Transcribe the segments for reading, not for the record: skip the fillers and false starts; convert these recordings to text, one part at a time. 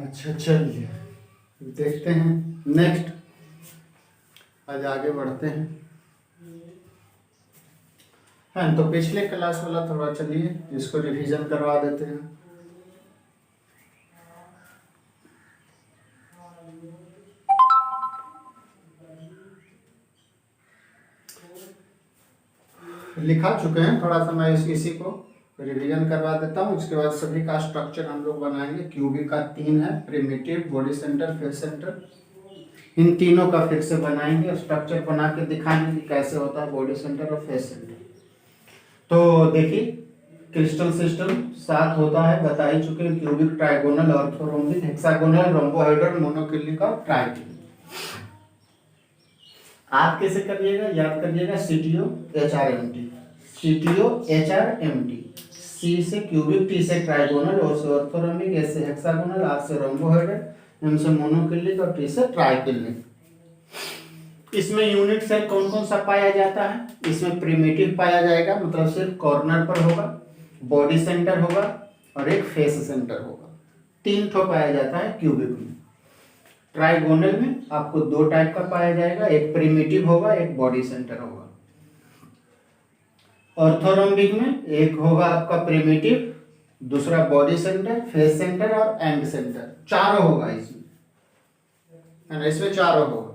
अच्छा चलिए देखते हैं नेक्स्ट। आज आगे बढ़ते हैं। हाँ, तो पिछले क्लास वाला थोड़ा चलिए इसको रिवीजन करवा देते हैं। लिखा चुके हैं, थोड़ा सा मैं इसी को रिवीजन करवा देता हूँ। उसके बाद सभी का स्ट्रक्चर हम लोग बनाएंगे। क्यूबिक का 3 है, primitive, body centre, face centre. इन तीनों का फिर से बनाएंगे, स्ट्रक्चर बना के दिखाएंगे कि कैसे होता है बॉडी सेंटर और फेस सेंटर। तो देखिए क्रिस्टल सिस्टम 7 होता है, बता ही चुके हैं। Cubic, trigonal, orthorhombic, hexagonal, rhombohedral, monoclinic और ट्राइक्लिनिक। आप कैसे करिएगा, याद करिएगा CTO HRMT, CTO HRMT। C से क्यूबिक, T से ट्राइगोनल, O से ऑर्थोरोम्बिक, S से हेक्सागोनल, R से रोम्बोहेड्रल, M से मोनोक्लिनिक और T से ट्राइक्लिनिक। इसमें यूनिट सेल कौन कौन सा पाया जाता है? इसमें प्रिमिटिव पाया जाएगा, मतलब सिर्फ कॉर्नर पर होगा, बॉडी सेंटर होगा और एक फेस सेंटर होगा। 3 ठो पाया जाता है क्यूबिक में। ट्राइगोनल में आपको 2 टाइप का पाया जाएगा, एक प्रिमिटिव होगा, एक बॉडी सेंटर होगा। ऑर्थोरोम्बिक में एक होगा आपका प्रिमिटिव, दूसरा बॉडी सेंटर, फेस सेंटर और एंड सेंटर। चारों होगा इसमें, है ना, इसमें चारों होगा।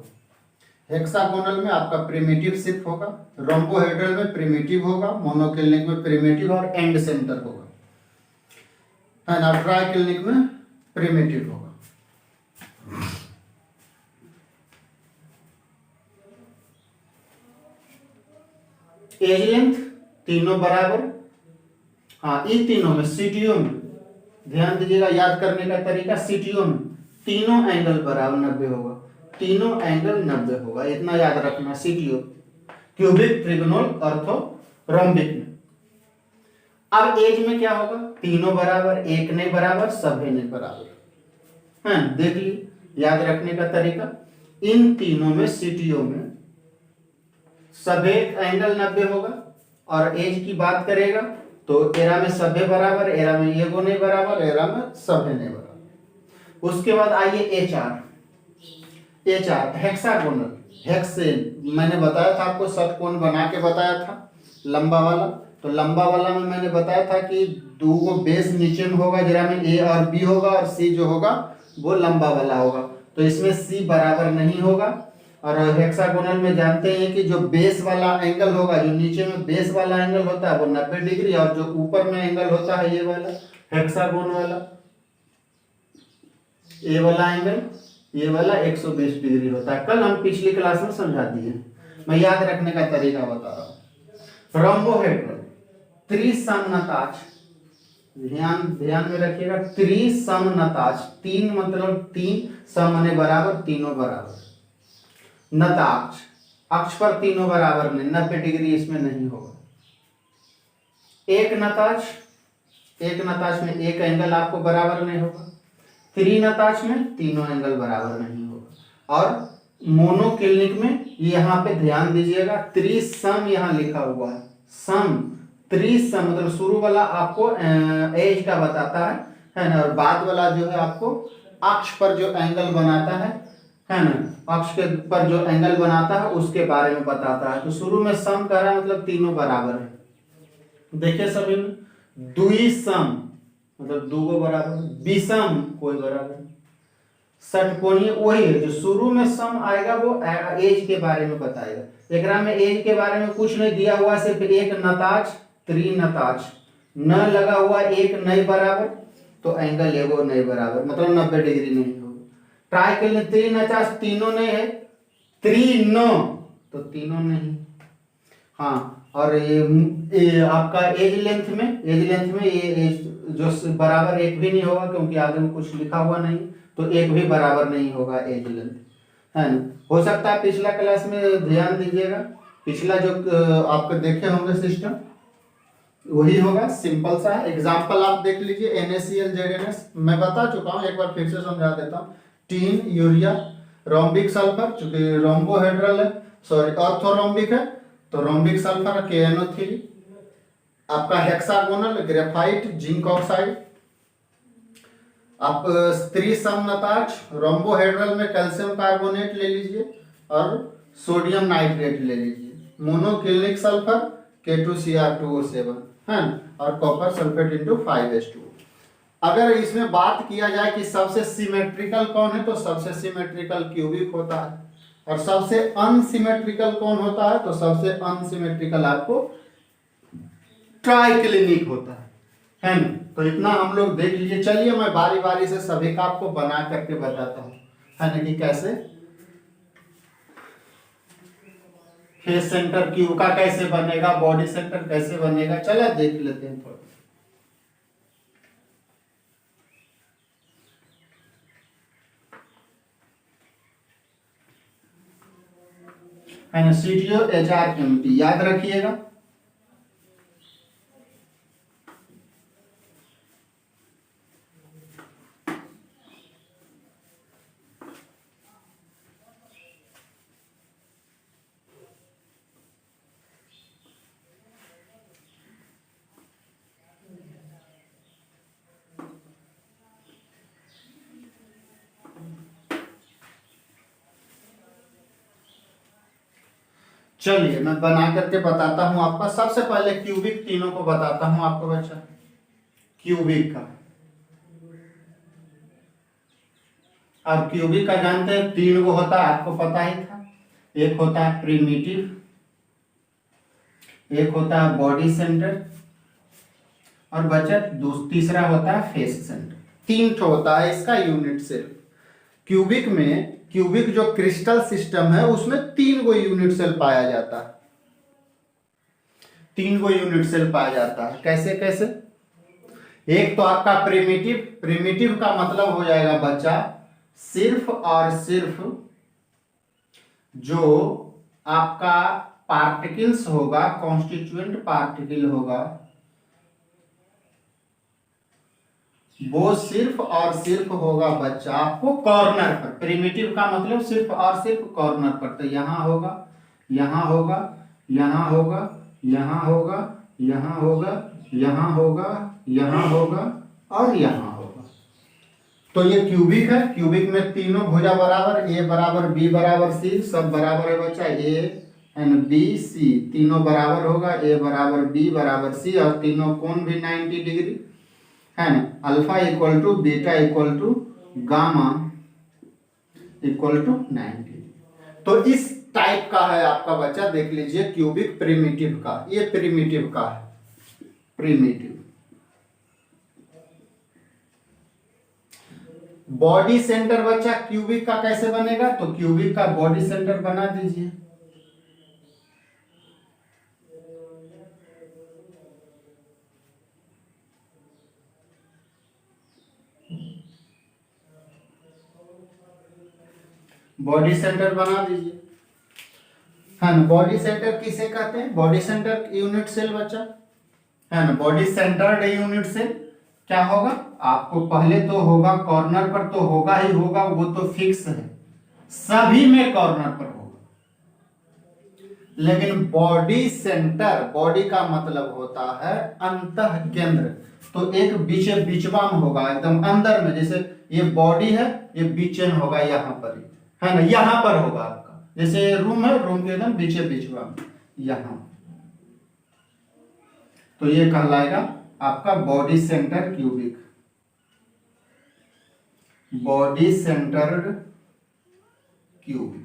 हेक्सागोनल में आपका प्रिमिटिव सिर्फ होगा, रोम्बोहेड्रल में प्रिमिटिव होगा, मोनोक्लिनिक में प्रिमिटिव और एंड सेंटर होगा, है ना। ट्राइक्लिनिक में प्रिमिटिव होगा। एज लेंथ तीनों बराबर। हाँ, इन तीनों में CTO में ध्यान दीजिएगा, याद करने का तरीका। CTO में तीनों एंगल बराबर 90 होगा, तीनों एंगल 90 होगा, इतना याद रखना। CTO क्यूबिक, ट्रिगोनल, ऑर्थोरोम्बिक में। अब एज में क्या होगा? तीनों बराबर, एक नहीं बराबर, सभी नहीं बराबर। हाँ, देख ली, याद रखने का तरीका। इन तीनों में CTO में सभी एंगल 90 होगा। और एज की बात करेगा तो एरा में सभी बराबर, एरा में एगो नहीं बराबर, एरा में सभी नहीं बराबर। उसके बाद आइए HR हेक्सागोनल। हेक्सेन मैंने बताया था आपको, षटकोण बना के बताया था, लंबा वाला। तो लंबा वाला में मैंने बताया था कि 2 बेस नीचे में होगा, जरा में A और B होगा, और C जो होगा वो लंबा वाला होगा। तो इसमें C बराबर नहीं होगा। और हेक्सागोनल में जानते हैं कि जो बेस वाला एंगल होगा, जो नीचे में बेस वाला एंगल होता है वो 90 डिग्री, और जो ऊपर में एंगल होता है ये वाला हेक्सागोन वाला, ये वाला एंगल, ये वाला 120 डिग्री होता है। कल हम पिछली क्लास में समझा दिए, मैं याद रखने का तरीका बता रहा हूँ। रोम्बोहेड्रल त्रिसमनताज, ध्यान में रखिएगा, त्रिसमनताज। 3 मतलब 3 सम माने बराबर, तीनों बराबर। नताक्ष, अक्ष पर तीनों बराबर नहीं, 90 डिग्री इसमें नहीं होगा। एक नताक्ष में एक एंगल आपको बराबर नहीं होगा। त्रिनताक्ष में तीनों एंगल बराबर नहीं होगा। और मोनोक्लिनिक में यहाँ पे ध्यान दीजिएगा, त्रिसम यहाँ लिखा हुआ है। सम, त्रिसम मतलब शुरू वाला आपको एज का बताता है ना, और बाद वाला जो है आपको अक्ष पर जो एंगल बनाता है ना, अक्ष के पर जो एंगल बनाता है उसके बारे में बताता है। तो शुरू में सम कह रहा है, मतलब तीनों बराबर है। देखिए सभी में, द्विसम मतलब 2 बराबर, विषम कोई बराबर नहीं, षटकोणीय वही है। जो शुरू में सम आएगा वो एज के बारे में बताएगा। एकरा में एज के बारे में कुछ नहीं दिया हुआ, सिर्फ एक नताक्ष, त्रिनताक्ष, न लगा हुआ, एक नहीं बराबर, तो एंगल एगो नहीं बराबर, मतलब 90 डिग्री नहीं होगा। ट्राइक्लिनिक त्रिनताक्ष तीनों नहीं है, त्रिनो तो तीनों नहीं। हाँ, और ये आपका एज लेंथ में ये जो बराबर एक भी नहीं होगा, क्योंकि आगे में कुछ लिखा हुआ नहीं, तो एक भी बराबर नहीं होगा एज लेंथ, है ना। हो सकता है पिछला क्लास में ध्यान दीजिएगा, पिछला जो आपको देखे होंगे सिस्टम वही होगा, सिंपल सा है। एग्जाम्पल आप देख लीजिए, NaCl ZnS मैं बता चुका हूँ, एक बार फिर से समझा देता हूँ। टीन, यूरिया, रोम्बिक सल्फर, चूंकि रोम्बोहेड्रल है, सॉरी ऑर्थोरोम्बिक है, तो रोम्बिक सल्फर KNO3। आपका हेक्सागोनल, ग्रेफाइट, जिंक ऑक्साइड। आप त्रिसमनताज रोम्बोहेड्रल में कैल्शियम कार्बोनेट ले लीजिए और सोडियम नाइट्रेट ले लीजिए, मोनोक्लिनिक सल्फर K2Cr2O7 है और कॉपर सल्फेट इंटू 5H2। अगर इसमें बात किया जाए कि सबसे सिमेट्रिकल कौन है, तो सबसे सिमेट्रिकल क्यूबिक होता है, और सबसे अनसिमेट्रिकल कौन होता है, तो सबसे अनसिमेट्रिकल आपको ट्राइक्लिनिक होता है ना। तो इतना हम लोग देख लीजिए। चलिए मैं बारी बारी से सभी का आपको बना करके बताता हूँ, है ना, कि कैसे फेस सेंटर क्यूब का कैसे बनेगा, बॉडी सेंटर कैसे बनेगा। चलो देख लेते हैं थोड़ा। CTO HRMT याद रखिएगा। चलिए मैं बना करके बताता हूं आपका। सबसे पहले क्यूबिक तीनों को बताता हूं आपको बच्चा। क्यूबिक का, अब क्यूबिक का जानते हैं तीन को होता है, आपको पता ही था। एक होता है प्रिमिटिव, एक होता है बॉडी सेंटर, और बच्चा तीसरा होता है फेस सेंटर। तीन ठो होता है इसका यूनिट सेल। क्यूबिक में, क्यूबिक जो क्रिस्टल सिस्टम है उसमें 3 गो यूनिट सेल पाया जाता है। 3 गो यूनिट सेल पाया जाता है। कैसे कैसे? एक तो आपका प्रिमिटिव, प्रिमिटिव का मतलब हो जाएगा बच्चा सिर्फ और सिर्फ जो आपका पार्टिकल्स होगा, कॉन्स्टिट्यूएंट पार्टिकल होगा, वो सिर्फ और सिर्फ होगा बच्चा आपको कॉर्नर पर। प्रिमिटिव का मतलब सिर्फ और सिर्फ कॉर्नर पर। तो यहां होगा, यहां होगा, यहां होगा, यहां होगा, यहां होगा, यहां होगा, यहां होगा और यहां होगा। तो ये क्यूबिक है। क्यूबिक में तीनों भुजा बराबर, ए बराबर बी बराबर सी, सब बराबर है बच्चा। ए एंड बी सी तीनों बराबर होगा, ए बराबर बी बराबर सी, और तीनों कोण भी 90 डिग्री है ना। Alpha equal to beta equal to gamma equal to 90। तो इस टाइप का है आपका बच्चा, देख लीजिए क्यूबिक प्रिमिटिव का। ये प्रिमिटिव का है, प्रिमिटिव। बॉडी सेंटर बच्चा क्यूबिक का कैसे बनेगा, तो क्यूबिक का बॉडी सेंटर बना दीजिए। बॉडी सेंटर बना दीजिए। है ना, बॉडी सेंटर किसे कहते हैं? बॉडी सेंटर यूनिट सेल बच्चा, है ना। बॉडी सेंटर्ड यूनिट सेल क्या होगा, आपको पहले तो होगा कॉर्नर पर, तो होगा ही होगा, वो तो फिक्स है, सभी में कॉर्नर पर होगा। लेकिन बॉडी सेंटर, बॉडी का मतलब होता है अंतः केंद्र, तो एक बीच बीचवा में होगा, एकदम अंदर में। जैसे ये बॉडी है, ये बीचन होगा यहाँ पर, है ना, यहाँ पर होगा आपका। जैसे रूम है, रूम के एकदम बीचे बीचवा में यहाँ। तो ये कहलाएगा आपका body centre cubic, body centred cubic.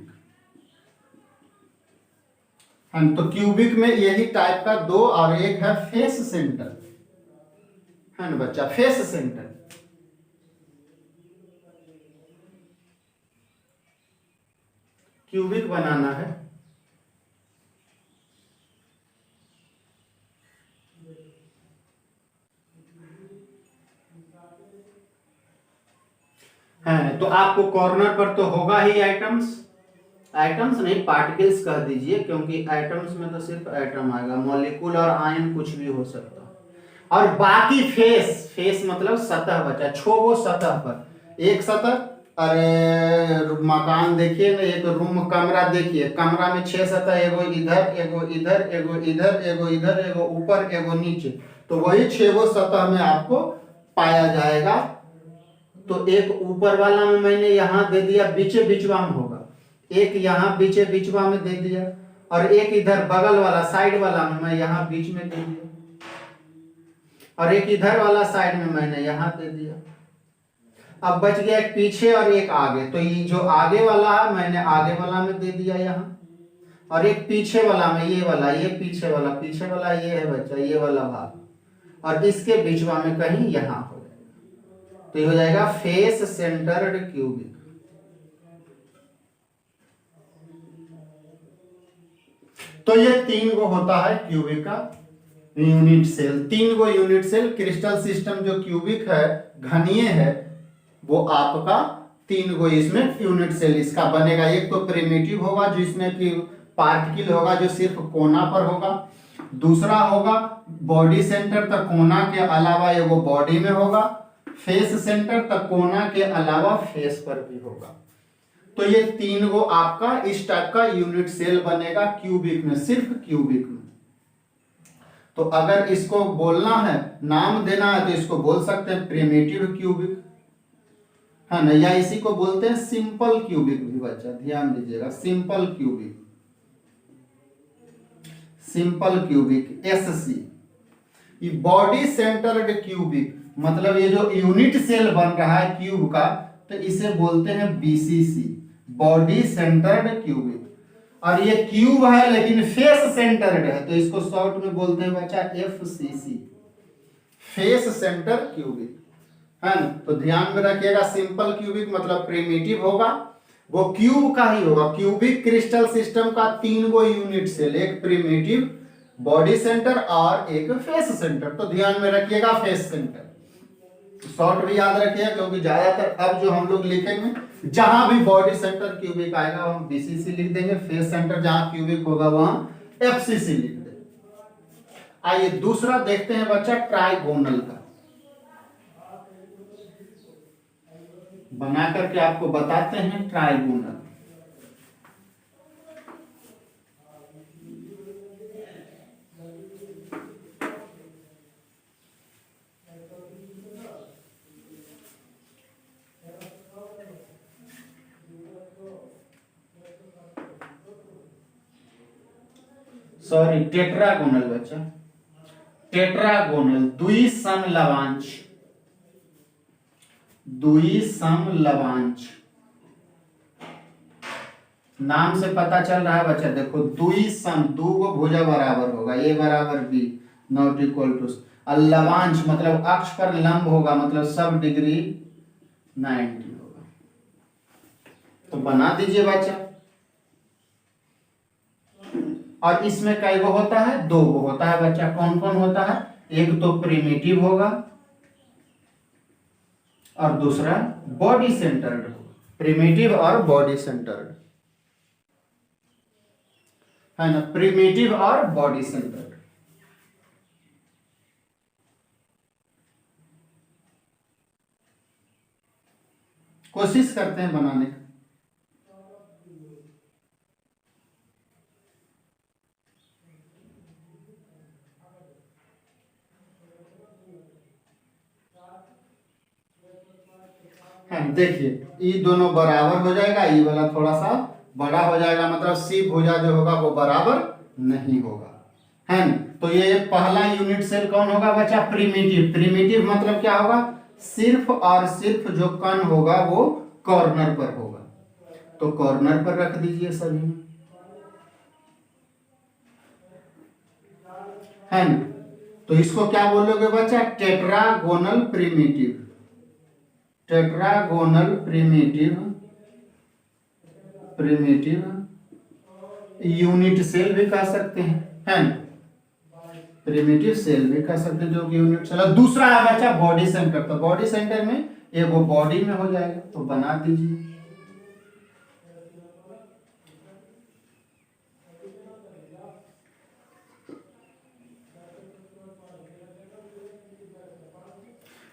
तो क्यूबिक में यही टाइप का दो, और एक है फेस सेंटर, है ना बच्चा, फेस सेंटर। क्यूबिक बनाना है, तो आपको कॉर्नर पर तो होगा ही आइटम्स, आइटम्स नहीं पार्टिकल्स कह दीजिए, क्योंकि आइटम्स में तो सिर्फ एटम आएगा, मॉलिक्यूल और आयन कुछ भी हो सकता है। और बाकी फेस, फेस मतलब सतह बचा, छो सतह पर। एक सतह, अरे मकान देखिए ना, एक रूम कमरा देखिए, कमरा में 6 सतह, एगो इधर, एगो इधर, एगो इधर, एगो इधर, एगो ऊपर, एगो नीचे। तो वही 6 सतह में आपको पाया जाएगा तो एक ऊपर वाला में मैंने यहाँ दे दिया बीचे बीचवा में होगा, एक यहाँ बीचे बीचवा में दे दिया, और एक इधर बगल वाला साइड वाला में मैं यहाँ बीच में दे दिया, और एक इधर वाला साइड में मैंने यहाँ दे दिया। अब बच गया एक पीछे और एक आगे, तो ये जो आगे वाला है मैंने आगे वाला में दे दिया यहाँ, और एक पीछे वाला में ये वाला, ये पीछे वाला ये है बच्चा, ये वाला भाग, और इसके बीचवा में कहीं यहाँ हो जाएगा, तो ये हो जाएगा फेस सेंटर्ड क्यूबिक। तो ये 3 गो होता है क्यूबिक का यूनिट सेल। 3 गो यूनिट सेल क्रिस्टल सिस्टम जो क्यूबिक है, घनीय है, वो आपका 3 गो इसमें यूनिट सेल इसका बनेगा। एक तो प्रिमिटिव होगा जिसमें कि पार्टिकल होगा जो सिर्फ कोना पर होगा, दूसरा होगा बॉडी सेंटर तक कोना के अलावा ये वो बॉडी में होगा, फेस सेंटर तक कोना के अलावा फेस पर भी होगा। तो ये 3 गो आपका इस टाइप का यूनिट सेल बनेगा क्यूबिक में, सिर्फ क्यूबिक में। तो अगर इसको बोलना है, नाम देना है, तो इसको बोल सकते हैं प्रिमिटिव क्यूबिक, है ना, या इसी को बोलते हैं सिंपल क्यूबिक भी बच्चा, ध्यान दीजिएगा, simple cubic, simple cubic SC. ये बॉडी सेंटर्ड क्यूबिक मतलब ये जो यूनिट सेल बन रहा है क्यूब का, तो इसे बोलते हैं बीसीसी, बॉडी सेंटर्ड क्यूबिक। और ये क्यूब है लेकिन फेस सेंटर्ड है, तो इसको शॉर्ट में बोलते हैं बच्चा एफसीसी, फेस सेंटर क्यूबिक, है ना। तो ध्यान में रखिएगा, सिंपल क्यूबिक मतलब प्रिमिटिव होगा, वो क्यूब का ही होगा। क्यूबिक क्रिस्टल सिस्टम का 3 गो यूनिट सेल, एक प्रिमिटिव, बॉडी सेंटर और एक फेस सेंटर। तो ध्यान में रखिएगा फेस सेंटर, शॉर्ट भी याद रखिएगा, क्योंकि ज्यादातर अब जो हम लोग लिखेंगे जहां भी बॉडी सेंटर क्यूबिक आएगा हम बीसीसी लिख देंगे, फेस सेंटर जहां क्यूबिक होगा वहां एफसीसी लिख देंगे। आइए दूसरा देखते हैं बच्चा ट्राइगोनल का, बना करके आपको बताते हैं ट्राइगोनल। सॉरी, टेट्रागोनल बच्चा, टेट्रागोनल, द्विसमलवांश, द्विसमलवांश नाम से पता चल रहा है बच्चा। देखो द्विसम, 2 गो भुजा बराबर होगा, ए बराबर बी नॉट इक्वल टू, लवांश मतलब अक्ष पर लंब होगा, मतलब सब डिग्री 90 होगा। तो बना दीजिए बच्चा। और इसमें कई गो होता है, 2 गो होता है बच्चा। कौन कौन होता है? एक तो प्रिमिटिव होगा और दूसरा बॉडी सेंटर्ड होगा। प्रिमिटिव और बॉडी सेंटर्ड, है ना, प्रिमिटिव और बॉडी सेंटर्ड। कोशिश करते हैं बनाने का। देखिए ये दोनों बराबर हो जाएगा, ये वाला थोड़ा सा बड़ा हो जाएगा, मतलब सी भुजा जो होगा वो बराबर नहीं होगा, है ना। तो ये पहला यूनिट सेल कौन होगा बच्चा? प्रिमिटिव। प्रिमिटिव मतलब क्या होगा? सिर्फ और सिर्फ जो कण होगा वो कॉर्नर पर होगा, तो कॉर्नर पर रख दीजिए सभी, है ना। तो इसको क्या बोलोगे बच्चा? Tetragonal primitive, tetragonal primitive, primitive unit cell भी कह सकते हैं, है ना, प्रिमिटिव सेल भी कह सकते हैं, जो कि यूनिट सेल। दूसरा है बच्चा बॉडी सेंटर। तो बॉडी सेंटर में ये वो बॉडी में हो जाएगा, तो बना दीजिए।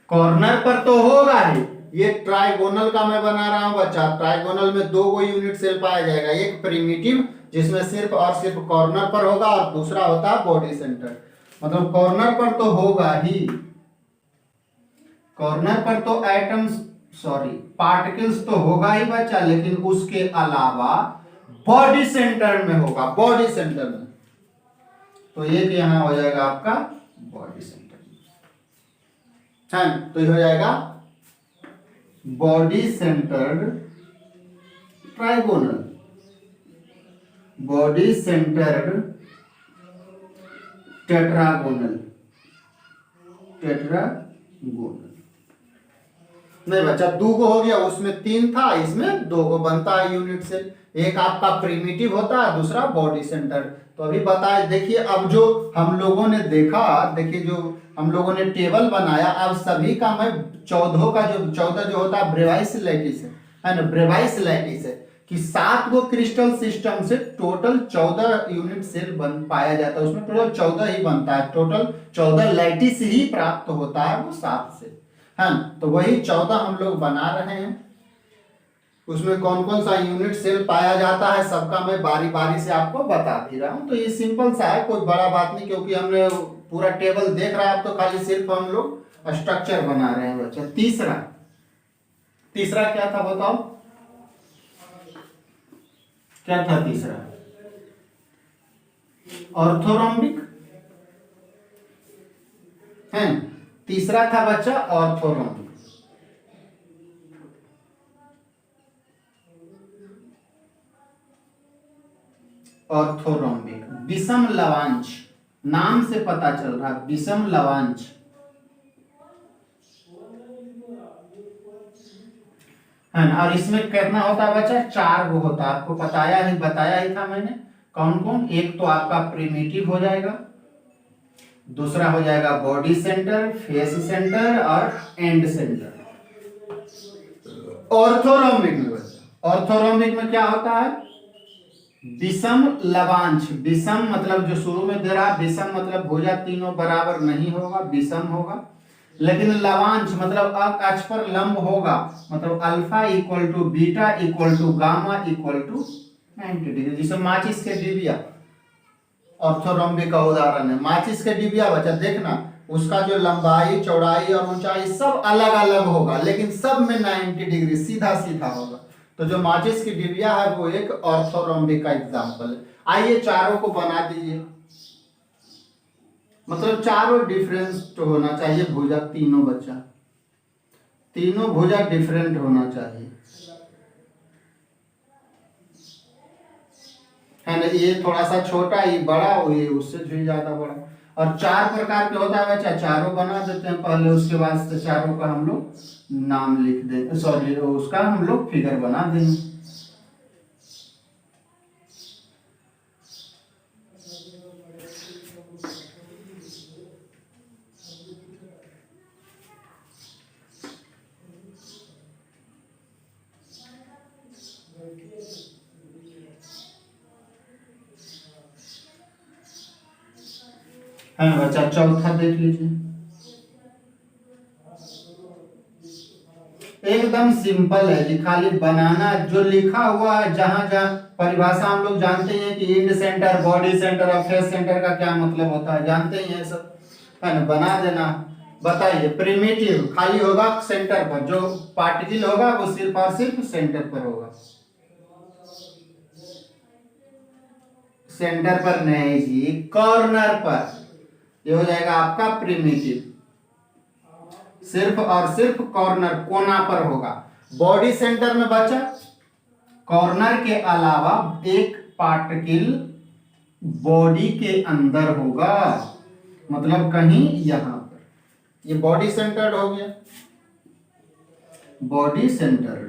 कॉर्नर पर तो होगा ही। ये ट्राइगोनल का मैं बना रहा हूं बच्चा। ट्राइगोनल में 2 गो यूनिट सेल पाया जाएगा, एक प्रिमिटिव जिसमें सिर्फ और सिर्फ कॉर्नर पर होगा, और दूसरा होता है बॉडी सेंटर। मतलब कॉर्नर पर तो होगा ही, कॉर्नर पर तो एटम सॉरी पार्टिकल्स तो होगा ही बच्चा, लेकिन उसके अलावा बॉडी सेंटर में होगा, बॉडी सेंटर में। तो एक यहां हो जाएगा आपका बॉडी सेंटर, तो ये हो जाएगा body centred trigonal, body centred tetragonal, tetragonal. नहीं बच्चा, दो को हो गया, उसमें 3 था, इसमें 2 को बनता है यूनिट सेल। एक आपका प्रिमिटिव होता है, दूसरा बॉडी सेंटर। तो अभी बताए, देखिए अब जो हम लोगों ने देखा, देखिए जो हम लोगों ने टेबल बनाया, अब सभी का मैं 14 का जो 14 जो होता है ब्रेवाइस लैटिस है ना, ब्रेवाइस लैटिस है कि 7 गो क्रिस्टल सिस्टम से टोटल 14 यूनिट सेल बन पाया जाता है, उसमें टोटल 14 ही बनता है, टोटल 14 लैटिस ही प्राप्त होता है वो 7 से, है ना। तो वही 14 हम लोग बना रहे हैं। उसमें कौन कौन सा यूनिट सेल पाया जाता है सबका मैं बारी बारी से आपको बता दे रहा हूं। तो ये सिंपल सा है, कोई बड़ा बात नहीं, क्योंकि हमने पूरा टेबल देख रहा है, अब तो खाली सिर्फ हम लोग स्ट्रक्चर बना रहे हैं बच्चा। तीसरा क्या था बताओ, क्या था तीसरा? ऑर्थोरोम्बिक है, तीसरा था बच्चा ऑर्थोरोम्बिक। ऑर्थोरोम्बिक विषम लवांश, नाम से पता चल रहा है विषम लवांश है ना। और इसमें कितना होता है बच्चा? 4 गो होता है, आपको बताया ही था मैंने। कौन कौन? एक तो आपका प्रिमिटिव हो जाएगा, दूसरा हो जाएगा बॉडी सेंटर, फेस सेंटर और एंड सेंटर। ऑर्थोरोम्बिक में बच्चा, ऑर्थोरोम्बिक में क्या होता है? विषम लवांश। विषम मतलब जो शुरू में दे रहा है, विषम मतलब भुजा तीनों बराबर नहीं होगा, विषम होगा। लेकिन लवांश मतलब अक्ष पर लंब होगा, मतलब alpha equal to beta equal to gamma equal to 90 degree. जैसे माचिस के डिबिया ऑर्थोरोम्बिक का उदाहरण है। माचिस के डिबिया बच्चा देखना, उसका जो लंबाई चौड़ाई और ऊंचाई सब अलग अलग होगा, लेकिन सब में 90 डिग्री सीधा सीधा होगा। तो जो माचिस की डिबिया है वो एक ऑर्थोरोम्बिक का एग्जाम्पल है। आइए चारों को बना दीजिए, मतलब चारों डिफरेंट होना चाहिए भुजा, तीनों बच्चा, तीनों भुजा डिफरेंट होना चाहिए, है ना। ये थोड़ा सा छोटा, ये बड़ा, ये उससे भी ज्यादा बड़ा। और 4 प्रकार के होता है बच्चा, चारों बना देते हैं पहले, उसके बाद से चारों का हम लोग नाम लिख दे, सॉरी उसका हम लोग फिगर बना देंगे। है ना बच्चा, चौथा देख लीजिए, एकदम सिंपल है जी, खाली बनाना। जो लिखा हुआ है जहां जहां परिभाषा हम लोग जानते हैं कि इंड सेंटर, बॉडी सेंटर और फेस सेंटर का क्या मतलब होता है, जानते ही हैं सब, है ना। बना देना। बताइए, प्रिमिटिव खाली होगा सेंटर पर, जो पार्टिकल होगा वो सिर्फ और सिर्फ सेंटर पर होगा, सेंटर पर नहीं जी, कॉर्नर पर। ये हो जाएगा आपका प्रिमिटिव, सिर्फ और सिर्फ कॉर्नर, कोना पर होगा। बॉडी सेंटर में बचा, कॉर्नर के अलावा एक पार्टिकल बॉडी के अंदर होगा, मतलब कहीं यहां पर। ये बॉडी सेंटर्ड हो गया, बॉडी सेंटर।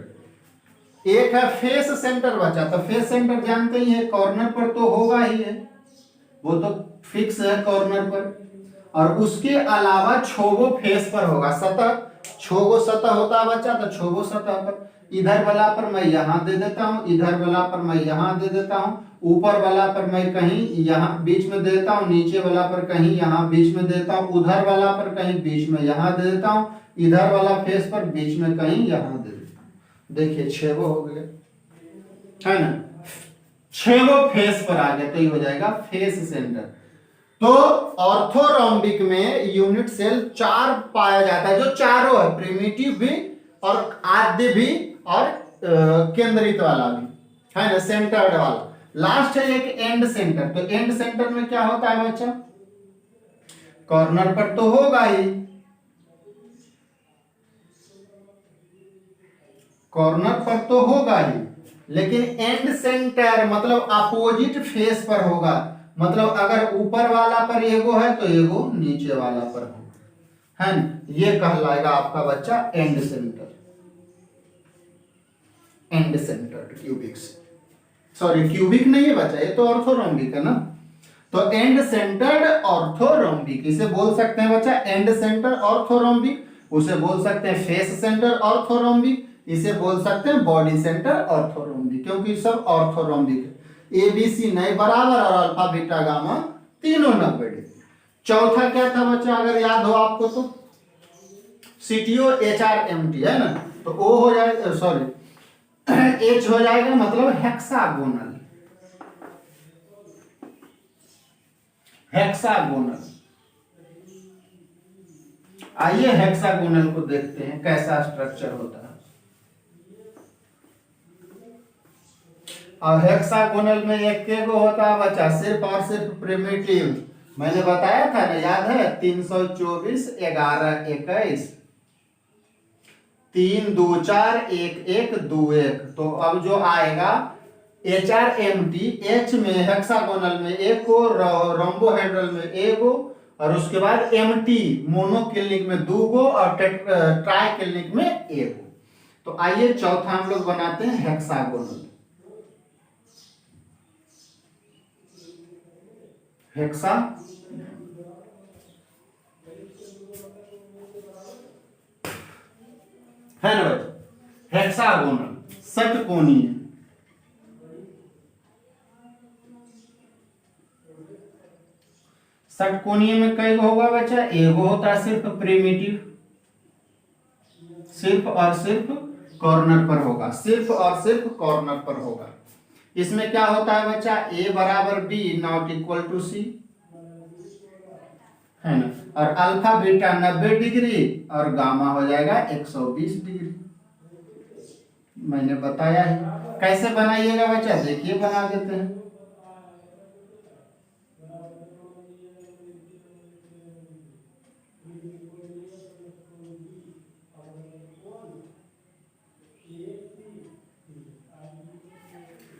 एक है फेस सेंटर बचा, तो फेस सेंटर जानते ही है, कॉर्नर पर तो होगा ही है, वो तो फिक्स है कॉर्नर पर। और उसके अलावा छोगो फेस पर होगा, सतह, छोगो सतह होता है बच्चा, तो छोगो सतह पर। इधर वाला पर मैं यहां दे देता हूं, इधर वाला पर मैं यहां दे देता हूं, ऊपर वाला पर मैं कहीं यहां बीच में देता हूं, नीचे वाला पर कहीं यहां बीच में देता हूं, उधर वाला पर कहीं बीच में यहां दे देता हूं, इधर वाला फेस पर बीच में कहीं यहां दे देता हूं। देखिए 6 गो हो गए, है ना, 6 गो फेस पर आ गया, तो ये हो जाएगा फेस सेंटर। तो ऑर्थोरोम्बिक में यूनिट सेल 4 पाया जाता है, जो चारों है, प्रिमिटिव भी और आद्य भी और केंद्रित वाला भी है ना, सेंटर्ड वाला। लास्ट है एक एंड सेंटर। तो एंड सेंटर में क्या होता है बच्चा, कॉर्नर पर तो होगा ही, कॉर्नर पर तो होगा ही, लेकिन एंड सेंटर मतलब अपोजिट फेस पर होगा। मतलब अगर ऊपर वाला पर एगो है तो एगो नीचे वाला पर होगा, है ना। ये कहलाएगा आपका बच्चा and centre, and centre cubic. Sorry cubic नहीं है बच्चा, ये तो ऑर्थोरोम्बिक है ना। तो एंड सेंटर्ड ऑर्थोरोम्बिक इसे बोल सकते हैं बच्चा, एंड सेंटर ऑर्थोरोम्बिक। उसे बोल सकते हैं फेस सेंटर ऑर्थोरोम्बिक, इसे बोल सकते हैं बॉडी सेंटर ऑर्थोरोम्बिक, क्योंकि सब ऑर्थोरोम्बिक है। एबीसी नहीं बराबर और अल्फा बीटा गामा तीनों 90 डिग्री। चौथा क्या था बच्चा, अगर याद हो आपको तो, सीटीओ एचआरएमटी है ना। तो ओ हो जाएगा, सॉरी एच हो जाएगा मतलब हेक्सागोनल, हेक्सागोनल। आइए हेक्सागोनल को देखते हैं कैसा स्ट्रक्चर होता है। और हेक्सागोनल में एक के गो होता है बच्चा, सिर्फ और सिर्फ प्रिमिटिव। मैंने बताया था ना, याद है, 324 11 21 3 2 4 1 1 2 1। तो अब जो आएगा HRMT, एच में हेक्सागोनल में एक को, रोम्बोहेड्रल में एक को, और उसके बाद MT मोनोक्लिनिक में 2 गो और ट्राइक्लिनिक में 1 गो। तो आइए चौथा हम लोग बनाते हैं हेक्सागोनल। हेक्सा है ना बच्चा, हेक्सागोनल षटकोणीय। षटकोणीय में कई होगा बच्चा, एगो होता है सिर्फ प्रिमिटिव, सिर्फ और सिर्फ कॉर्नर पर होगा, सिर्फ और सिर्फ कॉर्नर पर होगा। इसमें क्या होता है बच्चा, ए बराबर बी नॉट इक्वल टू सी, है ना। और अल्फा बीटा 90 डिग्री और गामा हो जाएगा 120 डिग्री। मैंने बताया है कैसे बनाइएगा बच्चा, देखिए बना देते हैं।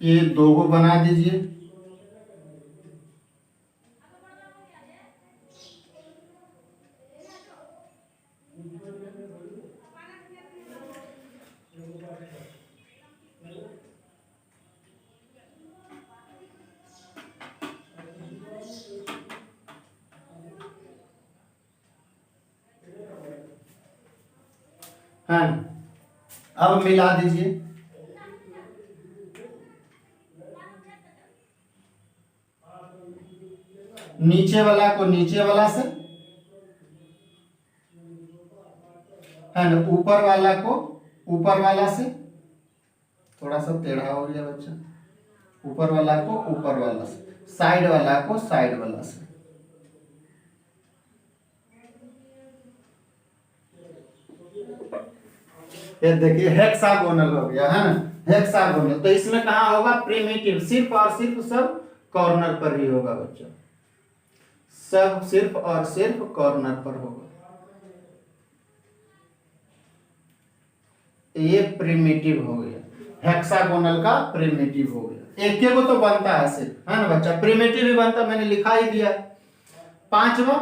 ये 2 को बना दीजिए, हाँ। अब मिला दीजिए, नीचे वाला को नीचे वाला से, है ना, ऊपर वाला को ऊपर वाला से। थोड़ा सा टेढ़ा हो गया बच्चा, ऊपर वाला को ऊपर वाला से, साइड वाला को साइड वाला से। ये देखिए हेक्सागोनल हो गया, है ना, हेक्सागोनल। तो इसमें कहाँ होगा, प्रिमिटिव, सिर्फ और सिर्फ सब कॉर्नर पर ही होगा बच्चा, सब सिर्फ और सिर्फ कॉर्नर पर होगा। ये प्रिमिटिव हो गया, हेक्सागोनल का प्रिमिटिव हो गया। एक को तो बनता है सिर्फ, है ना बच्चा, प्रिमिटिव भी बनता, मैंने लिखा ही दिया। पांचवा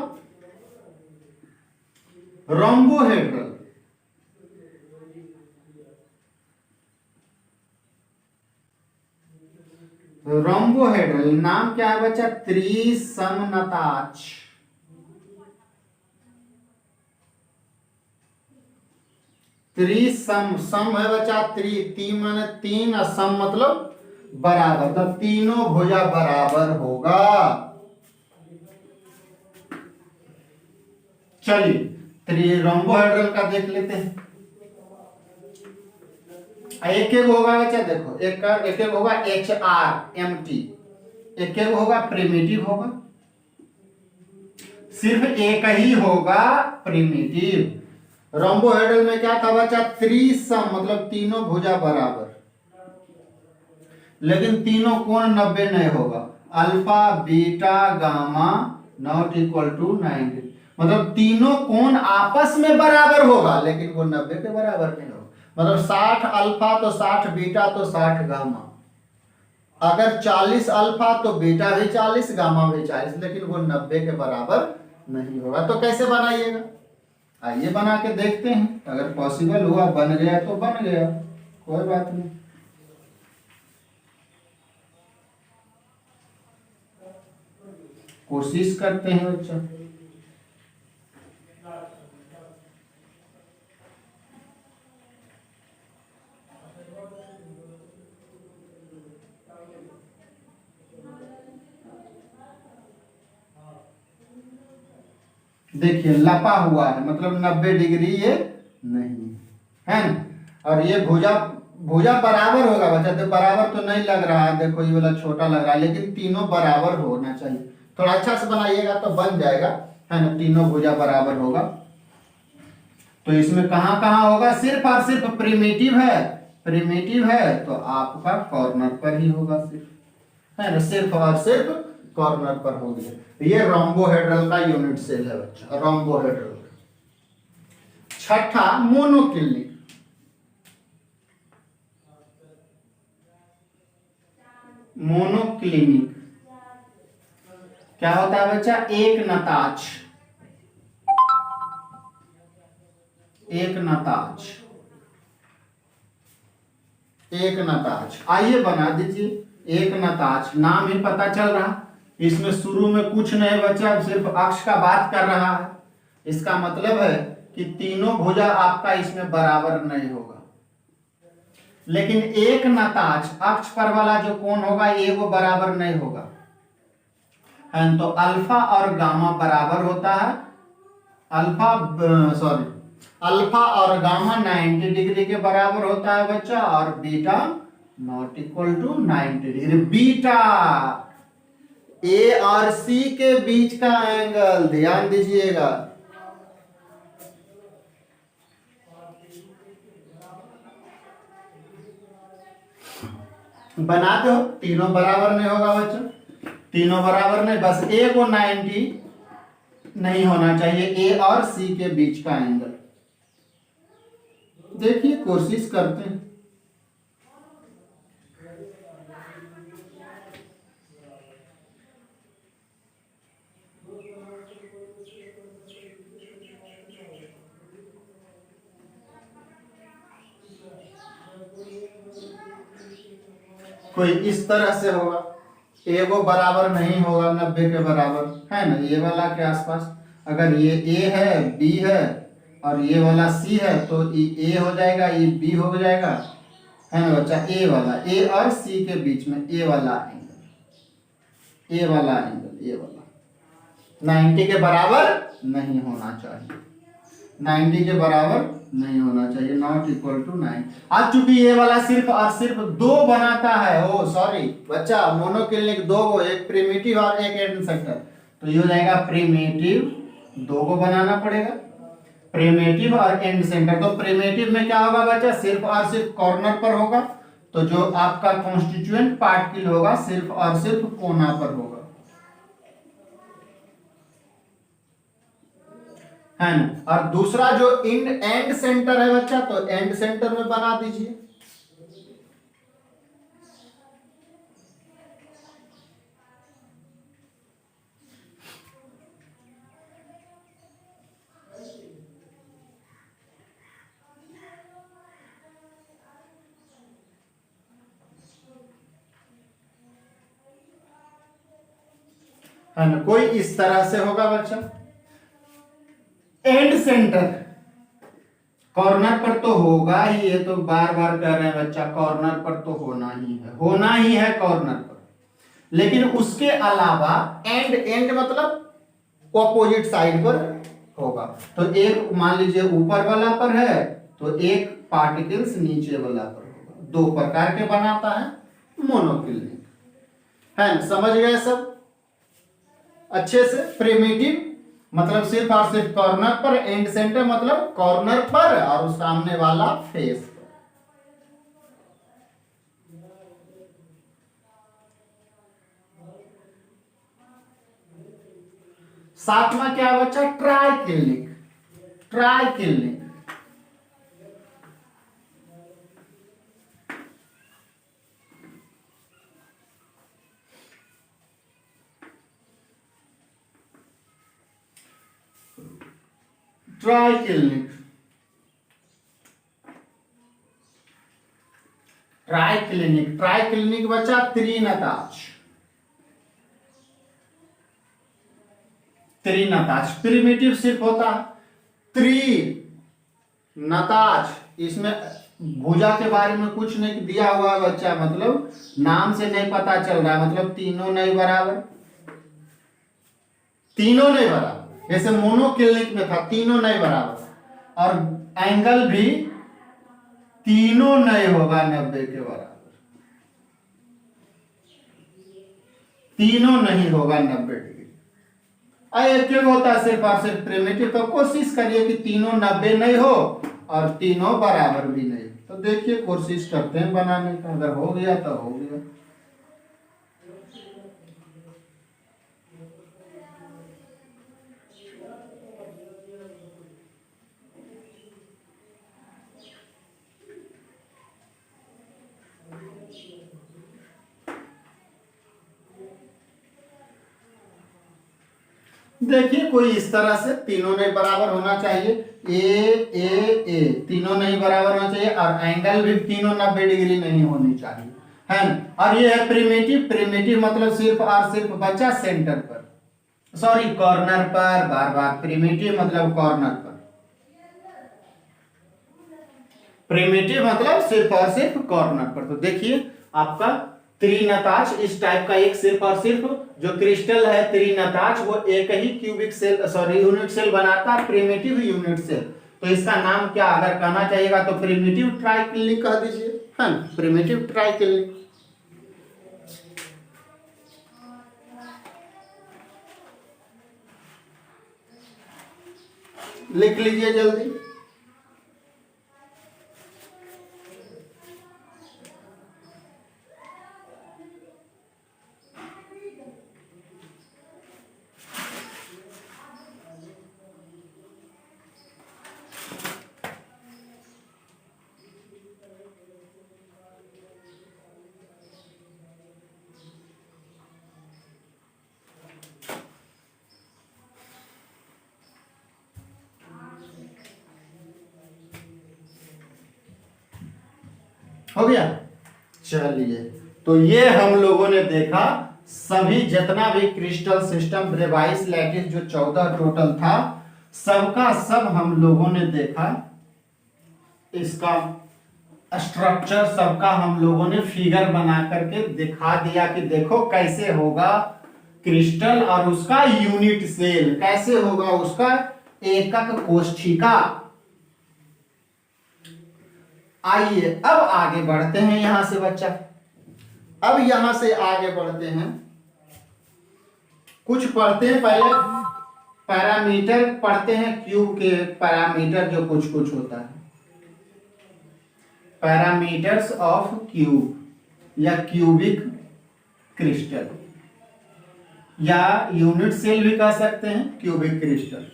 रोम्बोहेड्रल। रोम्बोहेड्रल नाम क्या है बच्चा, त्रिसमनताक्ष। त्रिसम, सम है बच्चा, ती माने 3 और सम मतलब बराबर, तो तीनों भुजा बराबर होगा। चलिए रोम्बोहेड्रल का देख लेते हैं। एक होगा बच्चा, देखो एक होगा HRMT, एक होगा प्रिमिटिव होगा, सिर्फ एक ही होगा प्रिमिटिव। रोम्बोहेड्रल में क्या था बच्चा, त्रिसम, मतलब तीनों भुजा बराबर, लेकिन तीनों कोण 90 नहीं होगा। Alpha beta gamma not equal to 90, मतलब तीनों कोण आपस में बराबर होगा लेकिन वो 90 के बराबर नहीं होगा। मतलब 60 अल्फा तो 60 बीटा तो 60 गामा, अगर 40 अल्फा तो बीटा भी 40 गामा भी 40, लेकिन वो 90 के बराबर नहीं होगा। तो कैसे बनाइएगा, आइए बना के देखते हैं। अगर पॉसिबल हुआ, बन गया तो बन गया, कोई बात नहीं। कोशिश करते हैं बच्चा। देखिए लपा हुआ है, मतलब 90 डिग्री ये नहीं है ना। और ये भुजा भुजा बराबर होगा बच्चा, तो बराबर तो नहीं लग रहा है, देखो ये वाला छोटा लग रहा है, लेकिन तीनों बराबर होना चाहिए। थोड़ा अच्छा से बनाइएगा तो बन जाएगा, है ना। तीनों भुजा बराबर होगा, तो इसमें कहाँ कहाँ होगा, सिर्फ और सिर्फ प्रिमिटिव है, प्रिमिटिव है तो आपका कॉर्नर पर ही होगा सिर्फ, है ना, सिर्फ और सिर्फ कॉर्नर पर हो गया। ये रोम्बोहेड्रल का यूनिट सेल है बच्चा, रोम्बोहेड्रल। छठा मोनोक्लिनिक। मोनोक्लिनिक क्या होता है बच्चा, एक नताज, एक नताज, एक नताज। आइए बना दीजिए एक नताज, नाम ही पता चल रहा, इसमें शुरू में कुछ नहीं बचा, सिर्फ अक्ष का बात कर रहा है। इसका मतलब है कि तीनों भुजा आपका इसमें बराबर नहीं होगा, लेकिन एक नताज अक्ष पर वाला जो कोण होगा ये वो बराबर नहीं होगा, है तो अल्फा और गामा बराबर होता है। अल्फा और गामा 90 डिग्री के बराबर होता है बच्चा, और beta not equal to 90 degree. Beta A और सी के बीच का एंगल, ध्यान दीजिएगा, बना दो। तीनों बराबर नहीं होगा बच्चा, तीनों बराबर नहीं, बस ए को 90 नहीं होना चाहिए, ए और सी के बीच का एंगल। देखिए कोशिश करते हैं। कोई इस तरह से होगा, ए वो बराबर नहीं होगा 90 के बराबर, है ना, ये वाला के आसपास। अगर ये ए है, बी है और ये वाला सी है, तो ए हो जाएगा, ये बी हो जाएगा, है ना बच्चा। ए वाला, ए और सी के बीच में ए वाला एंगल, ए वाला एंगल, ए वाला 90 के बराबर नहीं होना चाहिए, 90 के बराबर नहीं होना चाहिए, नॉट इक्वल टू 9। आज चूंकि ये वाला सिर्फ और सिर्फ दो बनाता है, ओ सॉरी बच्चा, मोनोक्लिनिक दो को, एक प्रिमिटिव और एक एंड सेंटर, तो ये हो जाएगा प्रिमिटिव, दो को बनाना पड़ेगा, प्रिमिटिव और एंड सेंटर। तो प्रिमिटिव में क्या होगा बच्चा, सिर्फ और सिर्फ कॉर्नर पर होगा, तो जो आपका कॉन्स्टिट्यूएंट पार्टिकल होगा सिर्फ और सिर्फ कोना पर होगा, है ना। और दूसरा जो एंड सेंटर है बच्चा, तो एंड सेंटर में बना दीजिए। है ना, कोई इस तरह से होगा बच्चा। एंड सेंटर कॉर्नर पर तो होगा ही, ये तो बार बार कह रहे हैं बच्चा, कॉर्नर पर तो होना ही है, होना ही है कॉर्नर पर। लेकिन उसके अलावा एंड मतलब ऑपोजिट साइड पर होगा। तो एक मान लीजिए ऊपर वाला पर है, तो एक पार्टिकल्स नीचे वाला पर होगा। दो प्रकार के बनाता है मोनोक्लिनिक, है ना। समझ गए सब अच्छे से। प्रिमिटिव मतलब सिर्फ और सिर्फ कॉर्नर पर, एंड सेंटर मतलब कॉर्नर पर और सामने वाला फेस पर। सातवां क्या बच्चा? Try clinic. Try clinic try clinic try clinic try clinic बच्चा त्रिनताज। त्रिनताज प्रिमिटिव सिर्फ होता है। त्रिनताज, इसमें भुजा के बारे में कुछ नहीं दिया हुआ बच्चा, मतलब नाम से नहीं पता चल रहा है, मतलब तीनों नहीं बराबर, तीनों नहीं बराबर। जैसे मोनोक्लिनिक में था तीनों नहीं बराबर, और एंगल भी तीनों नहीं होगा 90 के बराबर, तीनों नहीं होगा 90 डिग्री। एक होता है सिर्फ और सिर्फ प्रिमिटिव, तो कोशिश करिए कि तीनों 90 नहीं हो और तीनों बराबर भी नहीं। तो देखिए कोशिश करते हैं बनाने का, अगर हो गया तो हो गया। देखिए कोई इस तरह से तीनों नहीं बराबर होना चाहिए, ए तीनों नहीं बराबर होना चाहिए, और एंगल भी तीनों 90 डिग्री नहीं होनी चाहिए, है ना। और ये है प्रिमिटिव। प्रिमिटिव मतलब सिर्फ और सिर्फ बच्चा सेंटर पर, सॉरी कॉर्नर पर, बार बार प्रिमिटिव मतलब कॉर्नर पर, प्रिमिटिव मतलब सिर्फ और सिर्फ कॉर्नर पर। तो देखिए आपका त्रिनताज इस टाइप का एक सिर्फ और सिर्फ जो क्रिस्टल है त्रिनताज, वो एक ही cubic cell sorry unit cell बनाता है, प्रिमिटिव यूनिट सेल। तो इसका नाम क्या अगर कहना चाहिएगा तो प्रिमिटिव ट्राइक्लिनिक कह दीजिए, है ना, प्रिमिटिव ट्राइक्लिनिक। लिख लीजिए जल्दी। हो गया, चलिए। तो ये हम लोगों ने देखा सभी जितना भी क्रिस्टल सिस्टम ब्रेवाइस लैटिस जो 14 टोटल था, सबका सब हम लोगों ने देखा, इसका स्ट्रक्चर सबका हम लोगों ने फिगर बना करके दिखा दिया कि देखो कैसे होगा क्रिस्टल और उसका यूनिट सेल, कैसे होगा उसका एकक कोष्ठिका। आइए अब आगे बढ़ते हैं यहां से बच्चा, अब यहां से आगे बढ़ते हैं, कुछ पढ़ते हैं पहले, पैरामीटर पढ़ते हैं, क्यूब के पैरामीटर जो कुछ कुछ होता है, पैरामीटर्स ऑफ क्यूब या क्यूबिक क्रिस्टल या यूनिट सेल भी कह सकते हैं क्यूबिक क्रिस्टल।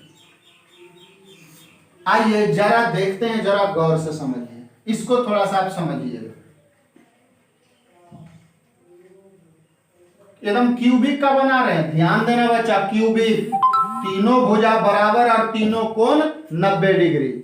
आइए जरा देखते हैं, जरा गौर से समझिए इसको, थोड़ा सा आप समझिएगा। एकदम क्यूबिक का बना रहे हैं, ध्यान देना बच्चा, क्यूबिक, तीनों भुजा बराबर और तीनों कोण 90 डिग्री।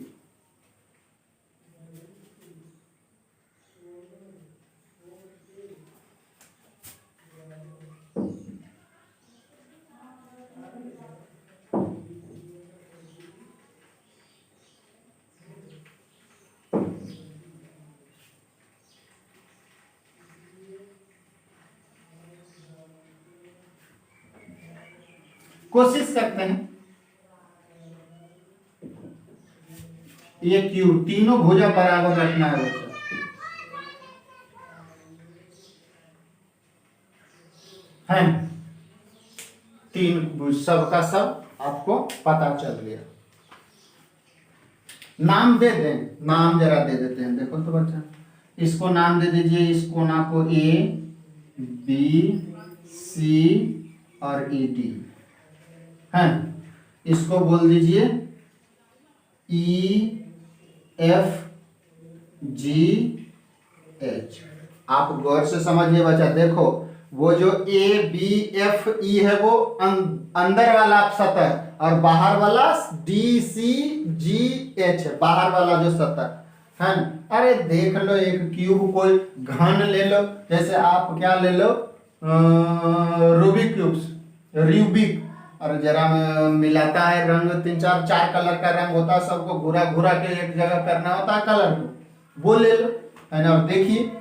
कोशिश करते हैं, ये क्यूब तीनों भुजा बराबर रखना है बच्चा, है तीन सबका सब आपको पता चल गया। नाम दे दें, नाम जरा दे देते हैं। देखो तो बच्चा, इसको नाम दे दीजिए, इस कोना को ए बी सी और ई डी है। इसको बोल दीजिए ई एफ जी एच। आप गौर से समझिए बच्चा। देखो वो जो ए बी एफ ई है वो अंदर वाला सतह, और बाहर वाला डी सी जी एच है, बाहर वाला जो सतह है। अरे देख लो, एक क्यूब कोई घन ले लो, जैसे आप क्या ले लो, रूबिक क्यूब्स, रूबिक, और जरा मिलाता है रंग, तीन चार कलर का रंग होता है, सबको घुरा घुरा के एक जगह करना होता है कलर को, वो ले लो, है ना। और देखिए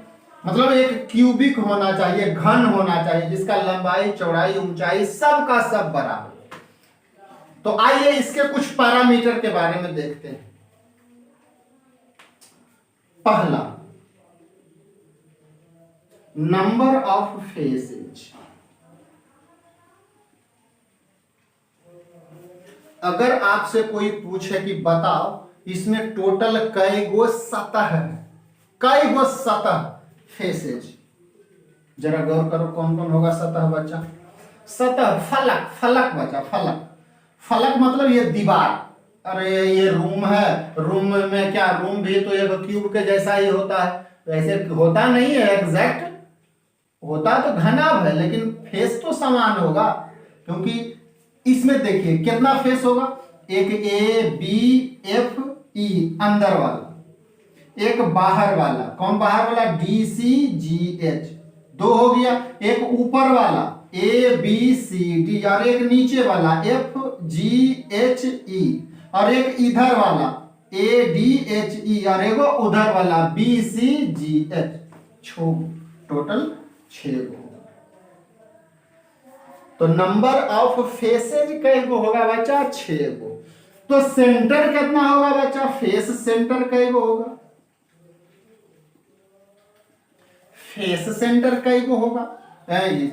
मतलब एक क्यूबिक होना चाहिए, घन होना चाहिए, जिसका लंबाई चौड़ाई ऊंचाई सब का सब बराबर। तो आइए इसके कुछ पैरामीटर के बारे में देखते हैं। पहला, नंबर ऑफ फेसेज। अगर आपसे कोई पूछे कि बताओ इसमें टोटल कई गो सतह है, कई गो सतह फेसेज, जरा गौर करो कौन कौन होगा सतह बच्चा। सतह, फलक, फलक बच्चा, फलक, फलक मतलब ये दीवार। अरे ये रूम है, रूम में क्या, रूम भी तो एक क्यूब के जैसा ही होता है, वैसे होता नहीं है एग्जैक्ट, होता तो घनाभ है, लेकिन फेस तो समान होगा, क्योंकि इसमें देखिए कितना फेस होगा, एक ए बी एफ ई अंदर वाला, एक बाहर वाला, कौन बाहर वाला, डी सी जी एच, दो हो गया। एक ऊपर वाला ए बी सी डी, और एक नीचे वाला एफ जी एच ई, और एक इधर वाला ए डी एच ई, और एक उधर वाला B C G H. Total 6 गो। तो नंबर ऑफ फेसेज कई गो होगा बच्चा, 6 गो। तो सेंटर कितना होगा बच्चा, फेस सेंटर कई गो होगा, फेस सेंटर कई गो होगा,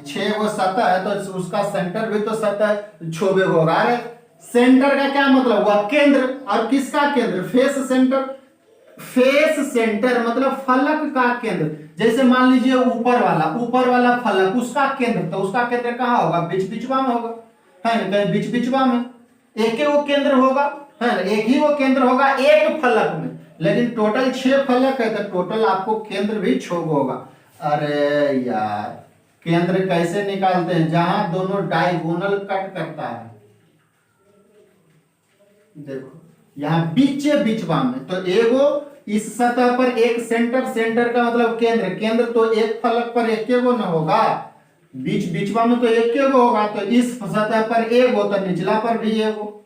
6 गो सतह है तो उसका सेंटर भी तो सतह 6 गो होगा। अरे सेंटर का क्या मतलब हुआ, केंद्र, और किसका केंद्र, फेस सेंटर। फेस सेंटर मतलब फलक का केंद्र। जैसे मान लीजिए ऊपर वाला फलक, उसका केंद्र, तो उसका केंद्र कहाँ होगा, बीच बीचवा में होगा, है ना, कहीं बीच बीचवा में एक ही वो केंद्र होगा, है ना, एक ही वो केंद्र होगा एक फलक में। लेकिन टोटल 6 फलक है तो टोटल आपको केंद्र भी 6 होगा। अरे यार, केंद्र कैसे निकालते हैं, जहां दोनों डायगोनल कट करता है, देखो यहाँ बीचवा में, तो एगो इस सतह पर एक सेंटर, सेंटर का मतलब केंद्र, केंद्र तो एक फलक पर एक गो न होगा, बीच बीचवा में तो एक गो होगा, तो इस सतह पर एक हो तो निचला पर भी एक हो,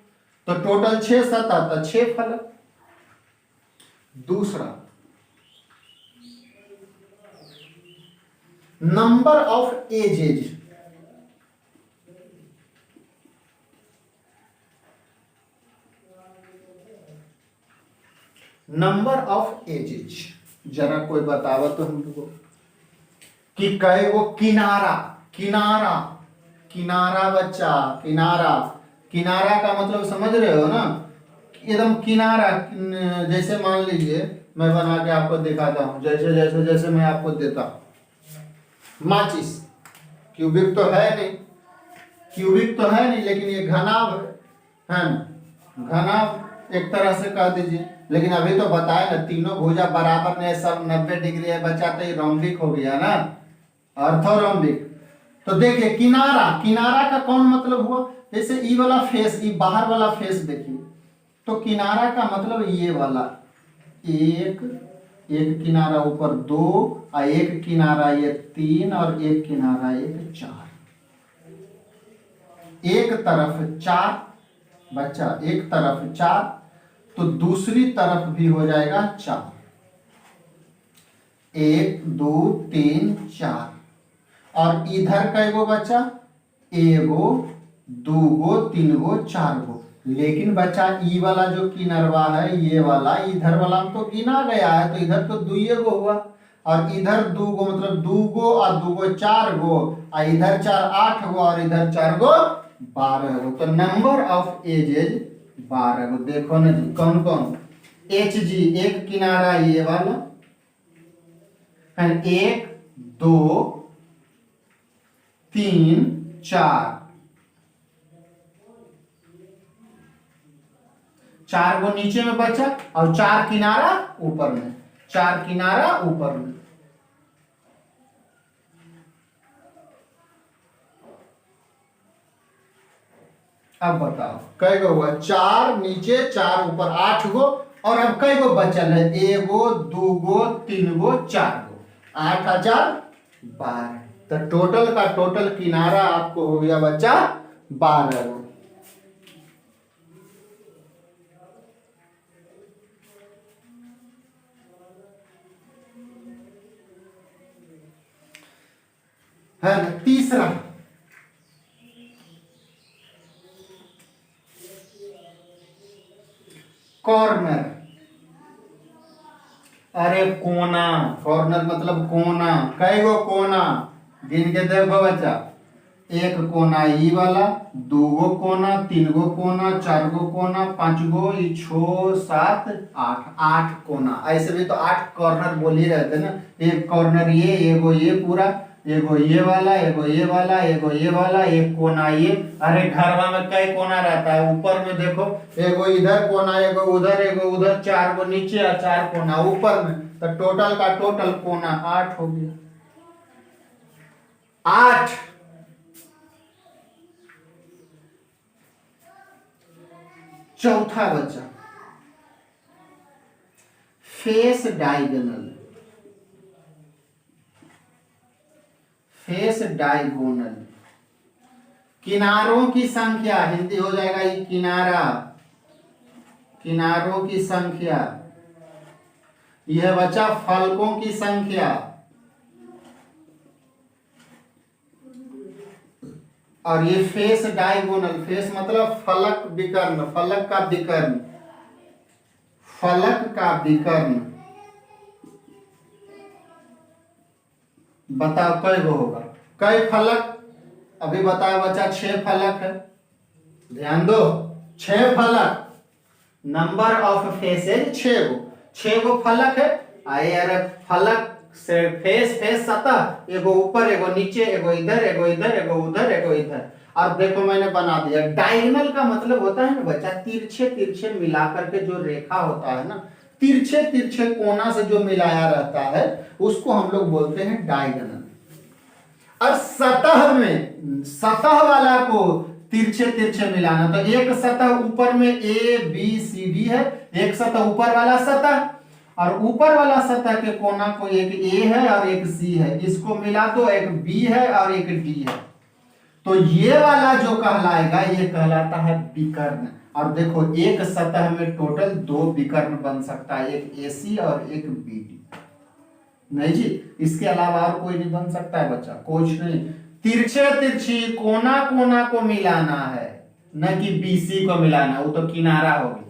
तो टोटल 6 सतह तो 6 फलक। दूसरा, number of edges. Number of edges जरा कोई बतावा तो हमको कि कई वो किनारा, किनारा, किनारा बच्चा, किनारा, किनारा का मतलब समझ रहे हो ना, एकदम किनारा। जैसे मान लीजिए मैं बना के आपको दिखाता हूं, जैसे जैसे जैसे मैं आपको देता हूं, माचिस, क्यूबिक तो है नहीं, क्यूबिक तो है नहीं, लेकिन ये घनाभ है, घनाभ एक तरह से कह दीजिए। लेकिन अभी तो बताया ना, तीनों भुजा बराबर ने, सब 90 डिग्री है बच्चा, तो ये रोम्बिक हो गया ना, ऑर्थोरोम्बिक। तो देखिए किनारा, किनारा का कौन मतलब हुआ, जैसे ई वाला फेस, ई बाहर वाला फेस देखिए, तो किनारा का मतलब ये वाला, एक किनारा ऊपर 2, और एक किनारा ये 3, और एक किनारा एक 4, एक तरफ 4 बच्चा, एक तरफ 4, तो दूसरी तरफ भी हो जाएगा 4, 1 2 3 4, और इधर कई गो बच्चा, 1 2 3 4 गो। लेकिन बच्चा ई वाला जो किनरवा है, ये वाला इधर वाला में तो गिना गया है, तो इधर तो 2 गो हुआ, और इधर 2 गो, मतलब 2 गो और 2 गो 4 गो, और इधर 4 8 गो, और इधर 4 गो 12 गो। तो नंबर ऑफ एजेज 12 गो। देखो ना जी कौन कौन। एच जी एक किनारा ये वाला, फिर 1 2 3 4, 4 गो नीचे में बचा और 4 किनारा ऊपर में, 4 किनारा ऊपर में। अब बताओ कई गो हुआ, 4 नीचे 4 ऊपर, 8 गो। और अब कई गो बचल है, 1 गो 2 गो 3 गो 4 गो, 8 और 4 12। तो टोटल का टोटल किनारा आपको हो गया बच्चा 12 गो। है ना। तीसरा कॉर्नर। अरे कोना, कॉर्नर मतलब कोना। कई गो कोना गिन के देखो बच्चा, 1 कोना ई वाला, 2 गो कोना, 3 गो कोना, 4 गो कोना, 5 गो, 6 7 8, 8 कोना। ऐसे भी तो 8 कॉर्नर बोल ही रहते ना। एक कॉर्नर ये, एगो ये पूरा, एगो ये वाला, एगो ये वाला, एगो ये वाला, एक कोना ये। अरे घरवा में कई कोना रहता है, ऊपर में देखो एगो इधर कोना, एगो उधर, एगो उधर, 4 गो नीचे और 4 कोना ऊपर में। तो टोटल का टोटल कोना 8 हो गया। 8। चौथा बच्चा फेस डायगोनल। फेस डायगोनल किनारों की संख्या, हिंदी हो जाएगा ये किनारा, किनारों की संख्या। यह बच्चा फलकों की संख्या। और ये फेस डायगोनल, फेस मतलब फलक विकर्ण, फलक का विकर्ण, फलक का विकर्ण। बताओ कई गो होगा, कई फलक। अभी बताओ बच्चा 6 फलक है, ध्यान दो 6 फलक। नंबर ऑफ फेसेज 6 गो, 6 गो फलक है। अरे फलक से फेस, फेस सतह, एगो ऊपर एगो नीचे, एगो इधर एगो इधर, एगो उधर एगो इधर। अब देखो मैंने बना दिया। डायगोनल का मतलब होता है ना बच्चा, तिरछे तिरछे मिलाकर के जो रेखा होता है ना, तिरछे तिरछे कोना से जो मिलाया रहता है उसको हम लोग बोलते हैं डायगोनल। और सतह में, सतह वाला को तिरछे तिरछे मिलाना, तो एक सतह ऊपर में ए बी सी डी है, एक सतह ऊपर वाला सतह, और ऊपर वाला सतह के कोना को एक ए है और एक सी है, इसको मिला दो, एक बी है और एक डी है। तो ये वाला जो कहलाएगा ये कहलाता है विकर्ण। और देखो एक सतह में टोटल 2 विकर्ण बन सकता है, एक एसी और एक बीडी। नहीं जी, इसके अलावा और कोई नहीं बन सकता है बच्चा, कुछ नहीं। तिरछे तिरछी कोना कोना को मिलाना है, न कि बीसी को मिलाना, वो तो किनारा हो गया।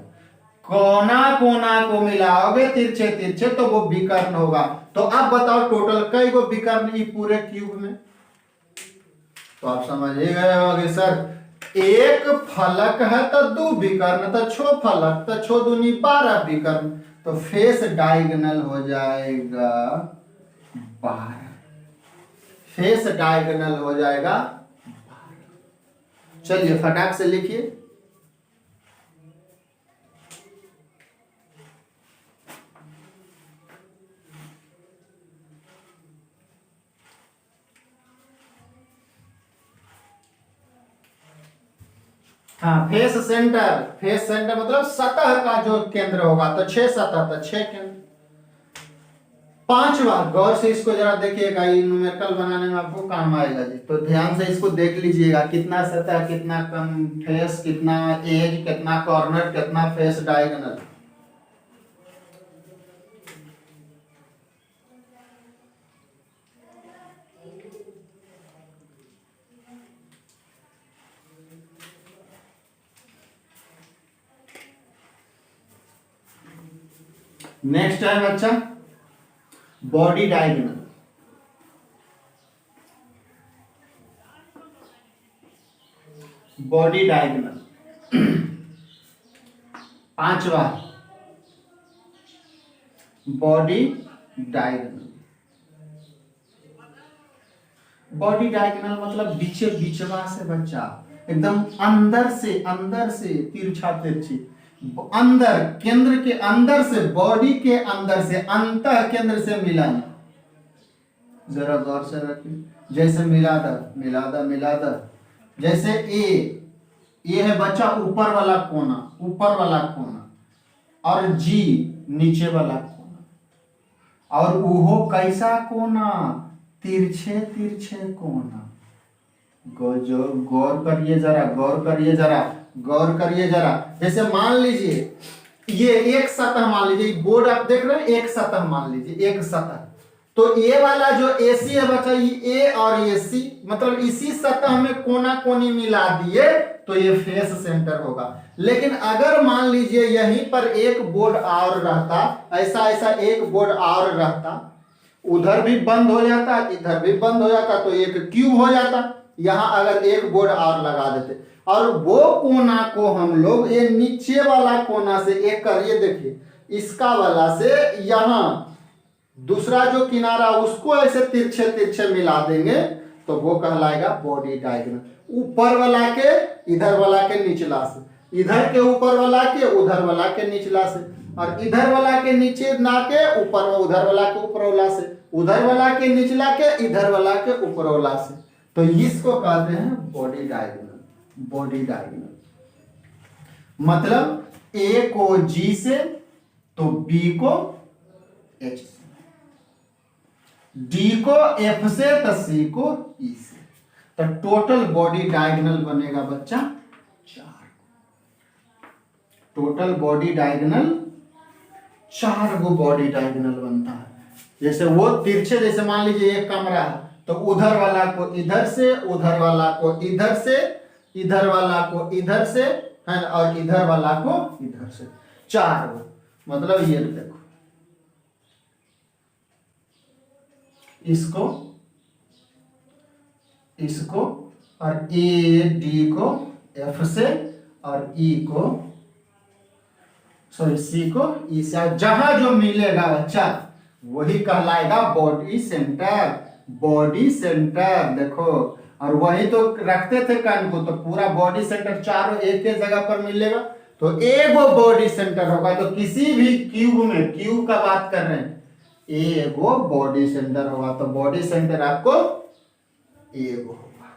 कोना कोना को मिलाओगे तिरछे तिरछे तो वो विकर्ण होगा। तो अब बताओ टोटल कई गो विकर्ण पूरे क्यूब में। तो आप समझ ही गए होंगे सर, एक फलक है तो 2 विकर्ण, तो 6 फलक, तो 6 दूनी 12 विकर्ण। तो फेस डायगोनल हो जाएगा 12। फेस डायगोनल हो जाएगा 12। चलिए फटाक से लिखिए। हाँ, फेस सेंटर, फेस सेंटर मतलब सतह का जो केंद्र होगा, तो 6 सतह, तो 6 केंद्र। 5वां, गौर से इसको जरा देखिएगा, ये न्यूमेरिकल बनाने में आपको काम आएगा जी। तो ध्यान से इसको देख लीजिएगा, कितना सतह, कितना कम फेस, कितना एज, कितना कॉर्नर, कितना फेस डायगोनल। नेक्स्ट है बच्चा बॉडी डायगोनल। Body diagonal. पांचवा बॉडी डायगोनल। बॉडी डायगोनल मतलब बीचे बीचवा से बच्चा, एकदम अंदर से तिरछा तिरछी, अंदर केंद्र के अंदर से, बॉडी के अंदर से, अंतः केंद्र से मिलाना। जरा गौर से रखिए, जैसे मिला द जैसे ए है बच्चा ऊपर वाला कोना, और जी नीचे वाला कोना, और वो कैसा कोना, तिरछे तिरछे कोना। गौर करिए जरा। जैसे मान लीजिए ये एक सतह, मान लीजिए बोर्ड आप देख रहे हैं, एक सतह मान लीजिए, एक सतह। तो ये वाला जो एसी है बच्चा, ये ए और ये सी, मतलब इसी सतह में कोना कोनी मिला दिए तो ये फेस सेंटर होगा। लेकिन अगर मान लीजिए यहीं पर एक बोर्ड और रहता, ऐसा एक बोर्ड और रहता, उधर भी बंद हो जाता, इधर भी बंद हो जाता, तो एक क्यूब हो जाता। यहां अगर एक बोर्ड और लगा देते, और वो कोना को हम लोग ये नीचे वाला कोना से एक कर, ये देखिए इसका वाला से यहां दूसरा जो किनारा उसको ऐसे तिरछे तिरछे मिला देंगे तो वो कहलाएगा बॉडी डायगोनल। ऊपर वाला के इधर वाला के निचला से, इधर के ऊपर वाला के उधर वाला के निचला से, और इधर वाला के नीचे ना के ऊपर, उधर वाला के ऊपर वाला से, उधर वाला के निचला के इधर वाला के ऊपर वाला से, तो इसको कहते हैं बॉडी डायगोनल। बॉडी डायगोनल मतलब ए को जी से तो बी को एच से, डी को एफ से तो सी को ई से, तो टोटल बॉडी डायगोनल बनेगा बच्चा 4। टोटल बॉडी डायगोनल 4 गो बॉडी डायगोनल बनता है। जैसे वो तिरछे, जैसे मान लीजिए एक कमरा है तो उधर वाला को इधर से, उधर वाला को इधर से, इधर वाला को इधर से, है ना, और इधर वाला को इधर से, 4 गो। मतलब ये देखो, इसको और ए डी को एफ से, और ई को सॉरी सी को ई से, जहां जो मिलेगा बच्चा वही कहलाएगा बॉडी सेंटर। बॉडी सेंटर देखो, और वही तो रखते थे कण को, तो पूरा बॉडी सेंटर चारों एक ही जगह पर मिलेगा तो एगो बॉडी सेंटर होगा। तो किसी भी क्यूब में, क्यूब का बात कर रहे हैं, एगो बॉडी सेंटर होगा, तो बॉडी सेंटर आपको एगो होगा।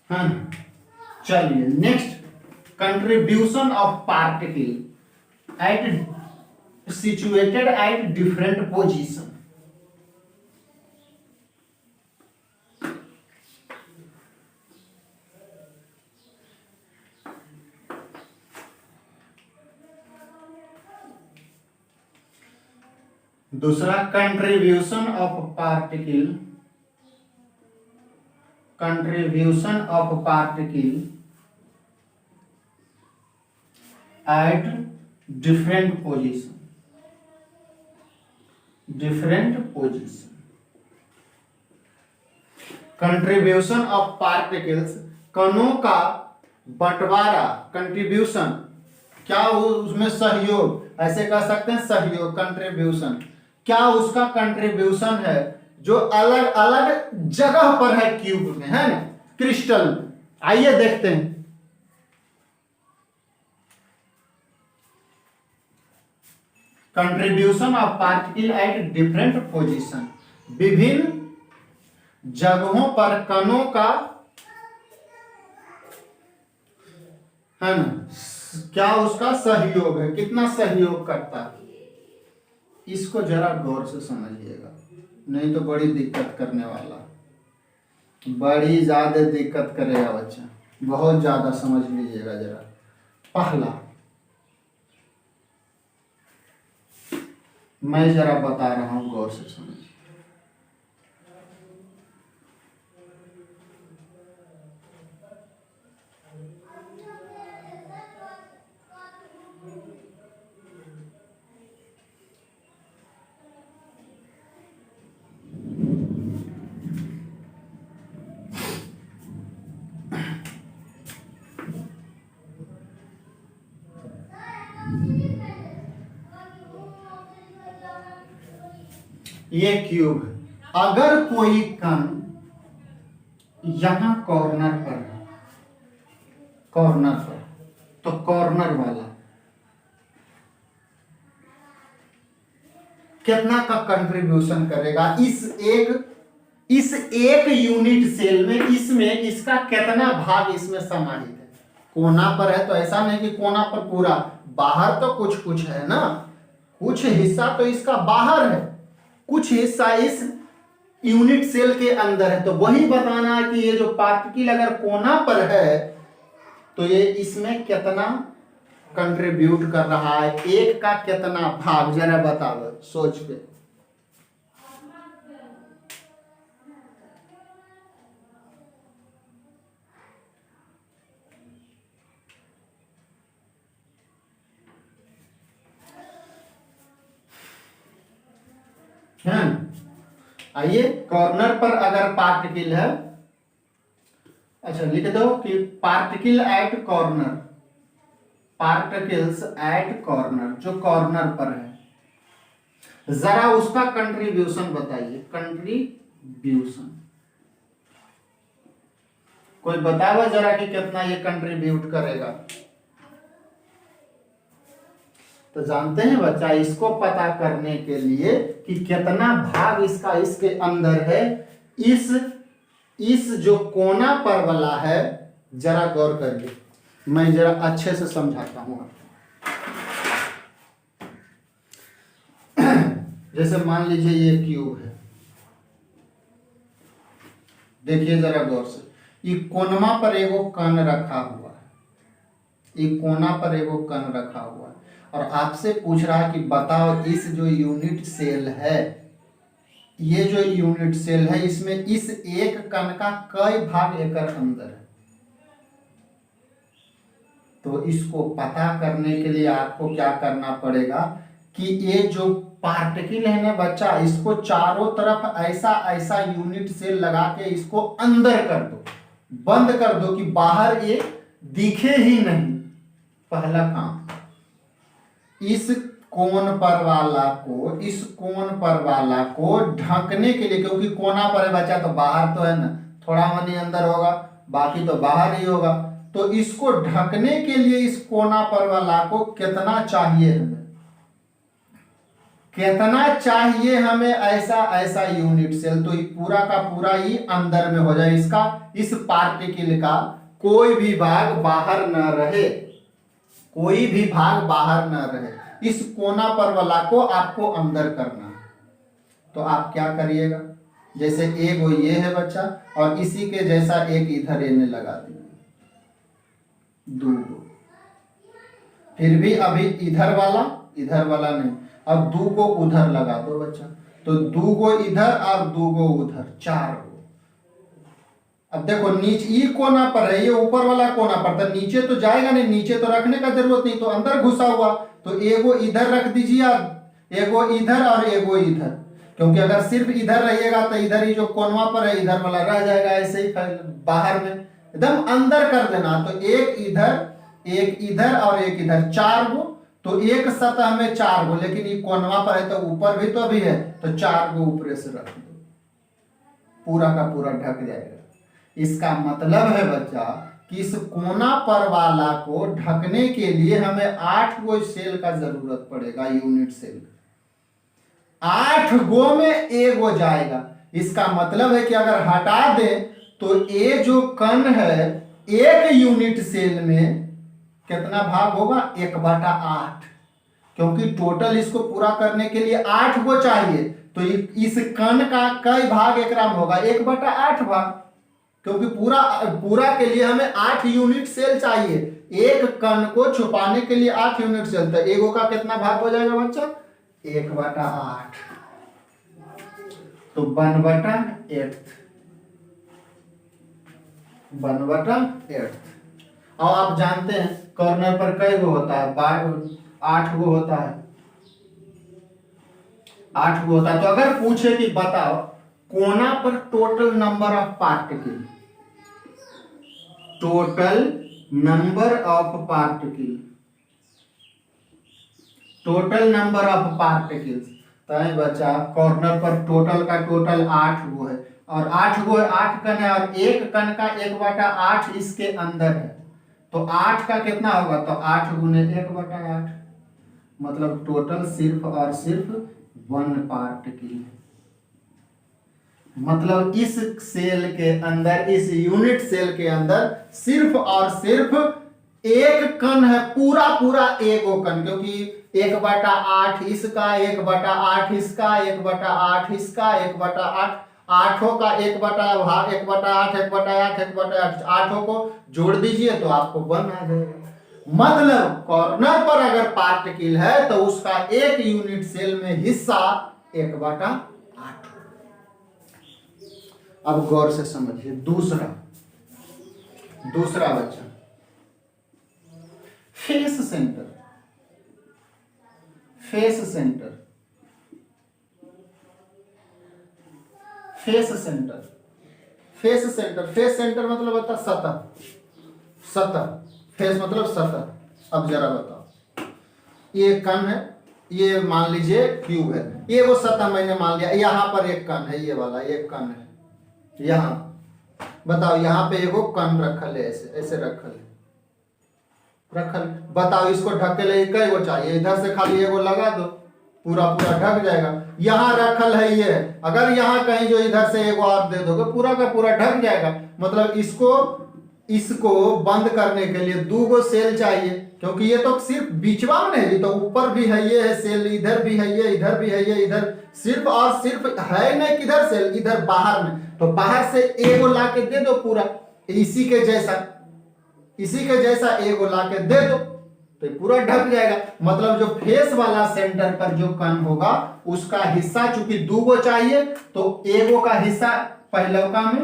हाँ, चलिए next, contribution of particle at situated at different position। दूसरा contribution of particle, at different position. Contribution of particles, कणों का बंटवारा, कंट्रीब्यूशन क्या, उसमें सहयोग, ऐसे कह सकते हैं सहयोग, कंट्रीब्यूशन क्या उसका कंट्रीब्यूशन है जो अलग अलग जगह पर है क्यूब में, है ना, क्रिस्टल में। आइए देखते हैं। Contribution of particle at different position, विभिन्न जगहों पर कणों का, है ना, क्या उसका सहयोग है, कितना सहयोग करता है। इसको जरा गौर से समझिएगा, नहीं तो बड़ी दिक्कत करने वाला, बड़ी ज्यादा दिक्कत करेगा बच्चा, बहुत ज्यादा समझ लीजिएगा जरा। पहला मैं जरा बता रहा हूं, गौर से समझिए। ये क्यूब है। अगर कोई कण यहां कॉर्नर पर है, कॉर्नर पर, तो कॉर्नर वाला कितना का कंट्रीब्यूशन करेगा इस एक यूनिट सेल में, इसमें इसका कितना भाग इसमें समाहित है। कोना पर है तो ऐसा नहीं कि कोना पर पूरा, बाहर तो कुछ कुछ है ना, कुछ हिस्सा तो इसका बाहर है, कुछ हिस्सा इस यूनिट सेल के अंदर है। तो वही बताना है कि ये जो पार्टिकल अगर कोना पर है तो ये इसमें कितना कंट्रीब्यूट कर रहा है, एक का कितना भाग, जरा बताओ सोच के। है आइए, कॉर्नर पर अगर पार्टिकल है, अच्छा लिख दो कि particle at corner, particles at corner, जो कॉर्नर पर है, जरा उसका कंट्रीब्यूशन बताइए। कंट्रीब्यूशन कोई बतावा जरा कि कितना ये कंट्रीब्यूट करेगा। तो जानते हैं बच्चा, इसको पता करने के लिए कि कितना भाग इसका इसके अंदर है, इस जो कोना पर वाला है, जरा गौर करिए, मैं जरा अच्छे से समझाता हूं आपको। जैसे मान लीजिए ये क्यूब है, देखिए जरा गौर से, ये कोनमा पर एगो कण रखा हुआ है, ये कोना पर एगो कण रखा हुआ है, और आपसे पूछ रहा है कि बताओ इस जो यूनिट सेल है, ये जो यूनिट सेल है, इसमें इस एक कण का कई भाग एकर अंदर है। तो इसको पता करने के लिए आपको क्या करना पड़ेगा कि ये जो पार्टिकल है ना बच्चा, इसको चारों तरफ ऐसा ऐसा यूनिट सेल लगा के इसको अंदर कर दो, बंद कर दो कि बाहर ये दिखे ही नहीं। पहला काम, इस कोण पर वाला को ढकने के लिए, क्योंकि कोना पर है बच्चा तो बाहर तो है ना, थोड़ा मनी अंदर होगा, बाकी तो बाहर ही होगा। तो इसको ढकने के लिए इस कोना पर वाला को कितना चाहिए हमें, कितना चाहिए हमें ऐसा ऐसा यूनिट सेल। तो पूरा का पूरा ही अंदर में हो जाए, इसका इस पार्टिकल का कोई भी भाग बाहर न रहे, कोई भी भाग बाहर न रहे। इस कोना पर वाला को आपको अंदर करना है। तो आप क्या करिएगा, जैसे एक वो ये है बच्चा, और इसी के जैसा एक इधर ने लगा दिया, दो। फिर भी अभी इधर वाला नहीं, अब दो को उधर लगा दो बच्चा, तो दो को इधर और दो को उधर, चार को। अब देखो नीचे ये कोना पर है, ये ऊपर वाला कोना पर था, नीचे तो जाएगा नहीं, नीचे तो रखने का जरूरत नहीं, तो अंदर घुसा हुआ, तो एगो इधर रख दीजिए, एगो इधर और एगो इधर, क्योंकि अगर सिर्फ इधर रहिएगा तो इधर ही जो कोनवा पर है इधर वाला रह जाएगा, ऐसे ही बाहर में एकदम अंदर कर देना। तो एक इधर और एक इधर, चार गो, तो एक सतह में चार गो, लेकिन ये कोनवा पर है तो ऊपर भी तो अभी है, तो चार गो ऊपर से रख दो, पूरा का पूरा ढक जाएगा। इसका मतलब है बच्चा कि इस कोना पर वाला को ढकने के लिए हमें 8 गो सेल का जरूरत पड़ेगा, यूनिट सेल। 8 गो में एगो जाएगा। इसका मतलब है कि अगर हटा दे तो ये जो कण है एक यूनिट सेल में कितना भाग होगा, 1/8, क्योंकि टोटल इसको पूरा करने के लिए 8 गो चाहिए। तो इस कण का कई भाग एकरा में होगा, 1/8 भाग, क्योंकि पूरा के लिए हमें 8 यूनिट सेल चाहिए। एक कण को छुपाने के लिए 8 यूनिट सेल, तो एगो का कितना भाग हो जाएगा बच्चा, 1/8, तो 1/8, 1/8। और आप जानते हैं कॉर्नर पर कई गो होता है, 8 गो होता है, 8 गो होता है। तो अगर पूछे कि बताओ कोना पर total number of particle, total number of particles, तो तय बचा कॉर्नर पर टोटल का टोटल 8 गो है, और 8 गो है, 8 कण है, और एक कण का 1/8 इसके अंदर है, तो 8 का कितना होगा, तो 8 गुने 1/8, मतलब टोटल सिर्फ और सिर्फ 1 पार्टिकल है। मतलब इस सेल के अंदर, इस यूनिट सेल के अंदर सिर्फ और सिर्फ एक कण है, पूरा पूरा एक कण, क्योंकि 1/8 इसका, 1/8 इसका, 1/8 इसका, 1/8 आठों का 1/8, 1/8, 1/8, 1/8, आठों को जोड़ दीजिए तो आपको 1 आ जाएगा। मतलब कॉर्नर पर अगर पार्टिकल है तो उसका एक यूनिट सेल में हिस्सा 1/8। अब गौर से समझिए दूसरा बच्चा, face centre. Face centre, face centre, face centre, face centre मतलब होता सतह, सतह, फेस मतलब सतह। अब जरा बताओ, ये कण है, ये मान लीजिए क्यूब है, ये वो सतह मैंने मान लिया, यहाँ पर एक कण है, ये वाला एक कण है, यहाँ बताओ, यहाँ पे एगो कण रखल है, ऐसे ऐसे रखल है, रखल। बताओ इसको ढक के लिए कई गो चाहिए, इधर से खाली एगो लगा दो, पूरा पूरा ढक जाएगा। यहाँ रखल है ये, अगर यहाँ कहीं जो इधर से एगो और दे दोगे पूरा का पूरा ढक जाएगा। मतलब इसको बंद करने के लिए 2 गो सेल चाहिए, क्योंकि ये तो सिर्फ बीचवा में नहीं, तो ऊपर भी है, ये है सेल, इधर भी है ये, इधर भी है ये, इधर सिर्फ और सिर्फ है नहीं किधर सेल, इधर बाहर में, तो बाहर से एगो ला के दे दो पूरा, इसी के जैसा एगो ला के दे दो तो पूरा ढक जाएगा। मतलब जो फेस वाला सेंटर पर जो कण होगा उसका हिस्सा चूंकि 2 गो चाहिए, तो एगो का हिस्सा पहलौका में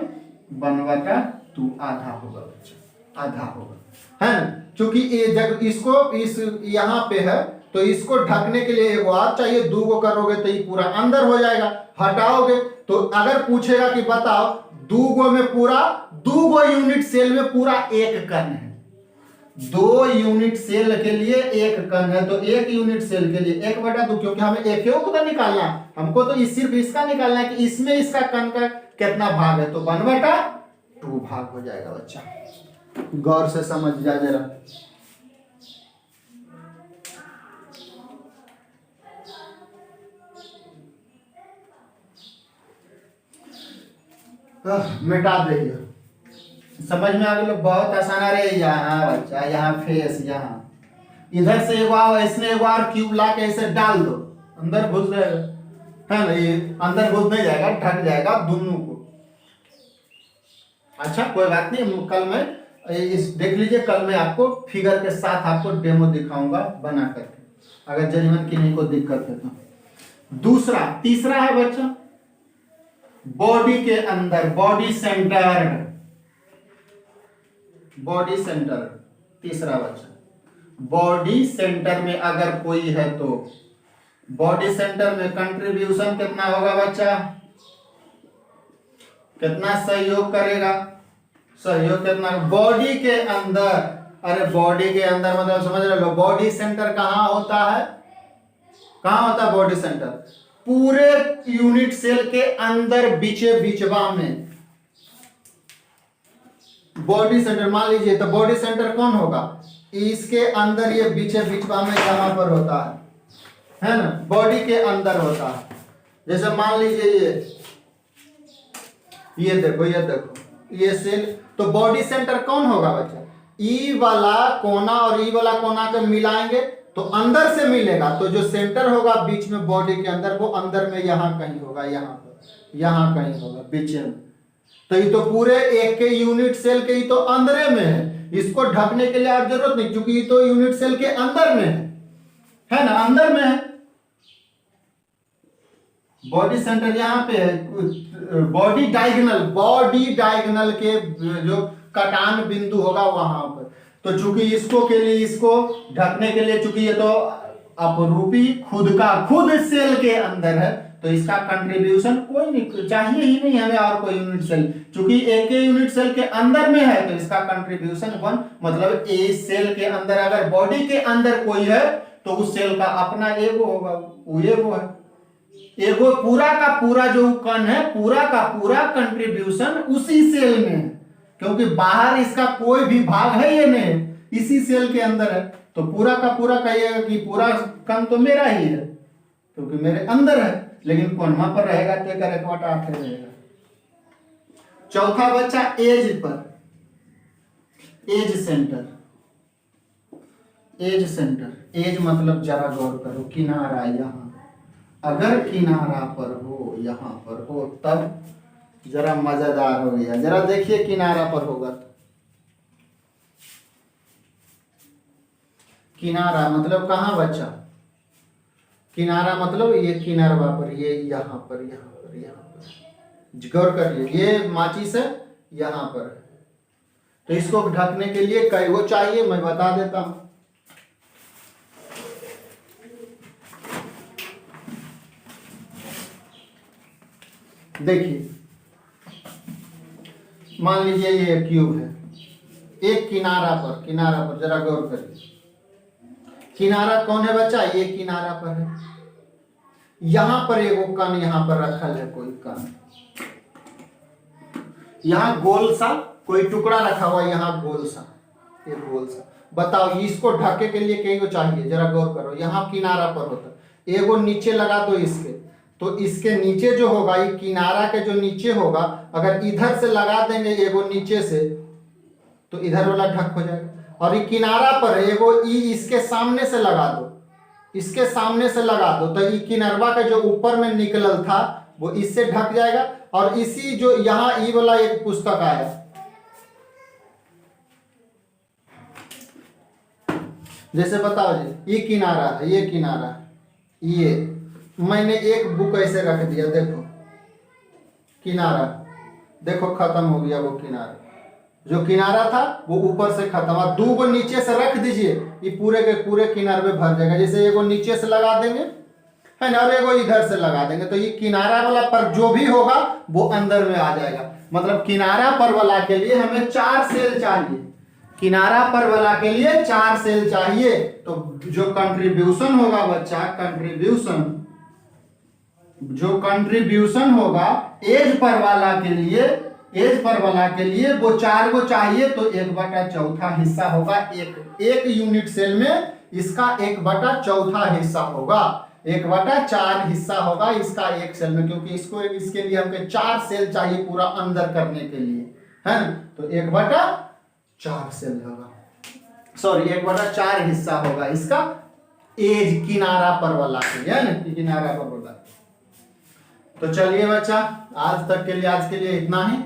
1/2 आधा होगा बच्चा, आधा होगा, है ना। चूंकि ये जब इसको इस यहाँ पे है तो इसको ढकने के लिए एगो और चाहिए, 2 गो करोगे तो ये पूरा अंदर हो जाएगा। हटाओगे तो अगर पूछेगा कि बताओ 2 गो में पूरा, 2 गो यूनिट सेल में पूरा एक कण है, 2 यूनिट सेल के लिए एक कण है, तो एक यूनिट सेल के लिए 1/2, क्योंकि हमें एक को तो निकालना है, हमको तो सिर्फ इसका निकालना है कि इसमें इसका कण का कितना भाग है, तो 1/2 भाग हो जाएगा बच्चा। गौर से समझ जा जरा। मिटा दे, समझ में आ गया, बहुत आसान। अरे यहाँ बच्चा, यहाँ फेस, यहाँ इधर से एगो आओ, इसने एगो और क्यूब ला के ऐसे डाल दो, अंदर घुस जाएगा, है ना, ये अंदर घुस नहीं जाएगा, ढक जाएगा दोनों को। अच्छा कोई बात नहीं, कल मैं इस देख लीजिए, कल मैं आपको फिगर के साथ आपको डेमो दिखाऊंगा बना करके, अगर जजमन की नहीं कोई दिक्कत है तो। तीसरा है बच्चा बॉडी के अंदर, बॉडी सेंटर, बॉडी सेंटर। तीसरा बच्चा बॉडी सेंटर में अगर कोई है तो बॉडी सेंटर में कंट्रीब्यूशन कितना होगा बच्चा, कितना सहयोग करेगा, सहयोग कितना बॉडी के अंदर। अरे बॉडी के अंदर मतलब समझ रहे लो, बॉडी सेंटर कहाँ होता है, कहाँ होता है बॉडी सेंटर, पूरे यूनिट सेल के अंदर बीचे बीचवा में बॉडी सेंटर। मान लीजिए तो बॉडी सेंटर कौन होगा, इसके अंदर ये बीचे बीचवा में यहाँ पर होता है ना, बॉडी के अंदर होता है। जैसे मान लीजिए ये देखो ये सेल, तो बॉडी सेंटर कौन होगा बच्चा, ई वाला कोना और ई वाला कोना को मिलाएंगे तो अंदर से मिलेगा, तो जो सेंटर होगा बीच में बॉडी के अंदर, वो अंदर में यहाँ कहीं होगा, यहाँ पर, यहाँ कहीं होगा बीच में। तो ये तो पूरे एक के यूनिट सेल के ही तो अंदर में है, इसको ढकने के लिए आप जरूरत नहीं, क्योंकि ये तो यूनिट सेल के अंदर में है ना, अंदर में है। बॉडी सेंटर यहाँ पे है, बॉडी डायगोनल के जो कटान बिंदु होगा वहां पर। तो चूंकि इसको के लिए, इसको ढकने के लिए, चूंकि ये तो अपरूपी खुद सेल के अंदर है, तो इसका कंट्रीब्यूशन कोई नहीं चाहिए ही नहीं हमें और कोई यूनिट सेल, चूंकि एक यूनिट सेल के अंदर में है तो इसका कंट्रीब्यूशन 1। मतलब ए सेल के अंदर अगर बॉडी के अंदर कोई है तो उस सेल का अपना एगो होगा, वो एगो है, एगो पूरा का पूरा जो कण है, पूरा का पूरा कंट्रीब्यूशन उसी सेल में है, क्योंकि बाहर इसका कोई भी भाग है ये नहीं, इसी सेल के अंदर है। तो पूरा का पूरा कहिएगा कि पूरा कण तो मेरा ही है, क्योंकि मेरे अंदर है, लेकिन कोनमा पर रहेगा तो एक 1/8 रहेगा। चौथा बच्चा एज पर, edge centre. Edge centre, edge मतलब जरा गौर करो, किनारा यहाँ, अगर किनारा पर हो, यहाँ पर हो, तब जरा मजेदार हो गया। जरा देखिए किनारा पर होगा तो, किनारा मतलब कहाँ बच्चा, किनारा मतलब ये किनारवा पर, ये यहाँ पर, यहाँ पर, यहाँ पर, गौर करिए, ये माचिस है यहाँ पर। तो इसको ढकने के लिए कई वो चाहिए, मैं बता देता हूं। देखिए, मान लीजिए ये क्यूब है, एक किनारा पर, किनारा पर जरा गौर करिए, किनारा कौन है बच्चा, ये किनारा पर है। यहां पर एगो कण यहाँ पर रखल है, कोई कण, यहाँ गोल सा कोई टुकड़ा रखा हुआ, यहाँ गोल सा, ये गोल सा। बताओ इसको ढके के लिए कई को चाहिए, जरा गौर करो। यहाँ किनारा पर होता, एगो नीचे लगा दो इसके, तो इसके नीचे जो होगा, ये किनारा के जो नीचे होगा, अगर इधर से लगा देंगे एगो नीचे से, तो इधर वाला ढक हो जाएगा। और ये किनारा पर एगो इसके सामने से लगा दो, इसके सामने से लगा दो, तो ये किनारवा का जो ऊपर में निकलल था वो इससे ढक जाएगा। और इसी जो यहाँ ई वाला एक पुस्तक आया, जैसे बताओ जी, ये किनारा है, ये किनारा, ये मैंने एक बुक ऐसे रख दिया, देखो किनारा, देखो खत्म हो गया वो किनारा, जो किनारा था वो ऊपर से खत्म। और दो को नीचे से रख दीजिए, ये पूरे के पूरे किनारे में भर जाएगा। जैसे एगो नीचे से लगा देंगे है ना, और एगो इधर से लगा देंगे, तो ये किनारा वाला पर जो भी होगा वो अंदर में आ जाएगा। मतलब किनारा पर वाला के लिए हमें 4 सेल चाहिए, किनारा पर वाला के लिए 4 सेल चाहिए। तो जो कंट्रीब्यूशन होगा बच्चा, कंट्रीब्यूशन, जो कंट्रीब्यूशन होगा एज पर वाला के लिए, एज पर वाला के लिए वो 4 को चाहिए, तो 1/4 हिस्सा होगा। एक यूनिट सेल में इसका 1/4 हिस्सा होगा, 1/4 हिस्सा होगा इसका एक सेल में, क्योंकि इसको इसके लिए हमको 4 सेल चाहिए पूरा अंदर करने के लिए, है ना। तो 1/4 सेल होगा, सॉरी 1/4 हिस्सा होगा इसका एज किनारा पर वाला के लिए, है ना, किनारा पर वाला। तो चलिए बच्चा, आज तक के लिए, आज के लिए इतना ही।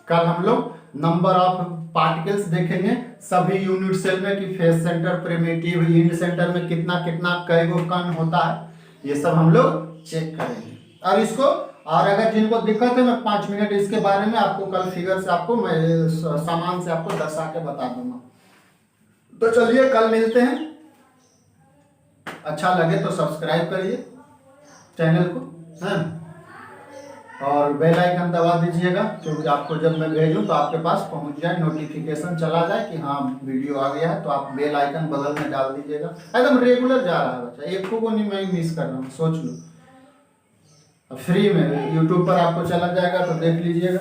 कल हम लोग नंबर ऑफ पार्टिकल्स देखेंगे सभी यूनिट सेल में, कि face centre, primitive, and centre में कितना कितना कई गो कण होता है, ये सब हम लोग चेक करेंगे। और इसको, और अगर जिनको दिक्कत है, मैं 5 मिनट इसके बारे में आपको कल फिगर से आपको मैं सामान से आपको दर्शा के बता दूंगा। तो चलिए कल मिलते हैं। अच्छा लगे तो सब्सक्राइब करिए चैनल को, है, और बेल आइकन दबा दीजिएगा, क्योंकि आपको जब मैं भेजूं तो आपके पास पहुंच जाए, नोटिफिकेशन चला जाए कि हाँ वीडियो आ गया है। तो आप बेल आइकन बगल में डाल दीजिएगा, एकदम रेगुलर जा रहा है बच्चा, एक को नहीं मैं मिस कर रहा हूँ, सोच लो। फ्री में यूट्यूब पर आपको चला जाएगा, तो देख लीजिएगा,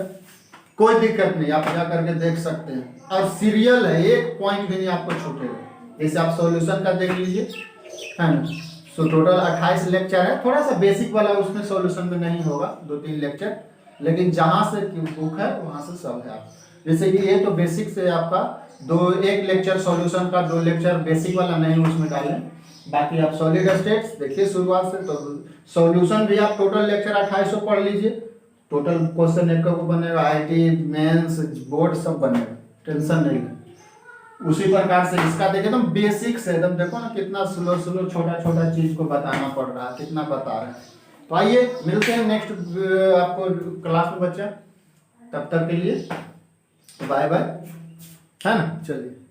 कोई दिक्कत नहीं, आप जा करके देख सकते हैं। और सीरियल है, एक पॉइंट भी नहीं आपको छूटेगा। जैसे आप सॉल्यूशन का देख लीजिए, है ना। तो टोटल 28 लेक्चर है, थोड़ा सा बेसिक वाला उसमें सॉल्यूशन में नहीं होगा, 2-3 लेक्चर, लेकिन जहां से बुक है वहां से सब है। आप जैसे कि ये तो बेसिक से आपका 1 लेक्चर सॉल्यूशन का, 2 लेक्चर बेसिक वाला नहीं उसमें डालें, बाकी आप सॉलिड स्टेट्स देखिए शुरुआत से। तो सॉल्यूशन भी आप टोटल लेक्चर 2800 पढ़ लीजिए, टोटल क्वेश्चन एक को बनेगा, IIT मेंस बोर्ड सब बनेगा, टेंशन नहीं है। उसी प्रकार से इसका देखे तो बेसिक से एकदम, देखो ना कितना स्लो स्लो छोटा छोटा चीज को बताना पड़ रहा है, कितना बता रहे हैं। तो आइए मिलते हैं नेक्स्ट आपको क्लास में बच्चा, तब तक के लिए बाय बाय, है ना, चलिए।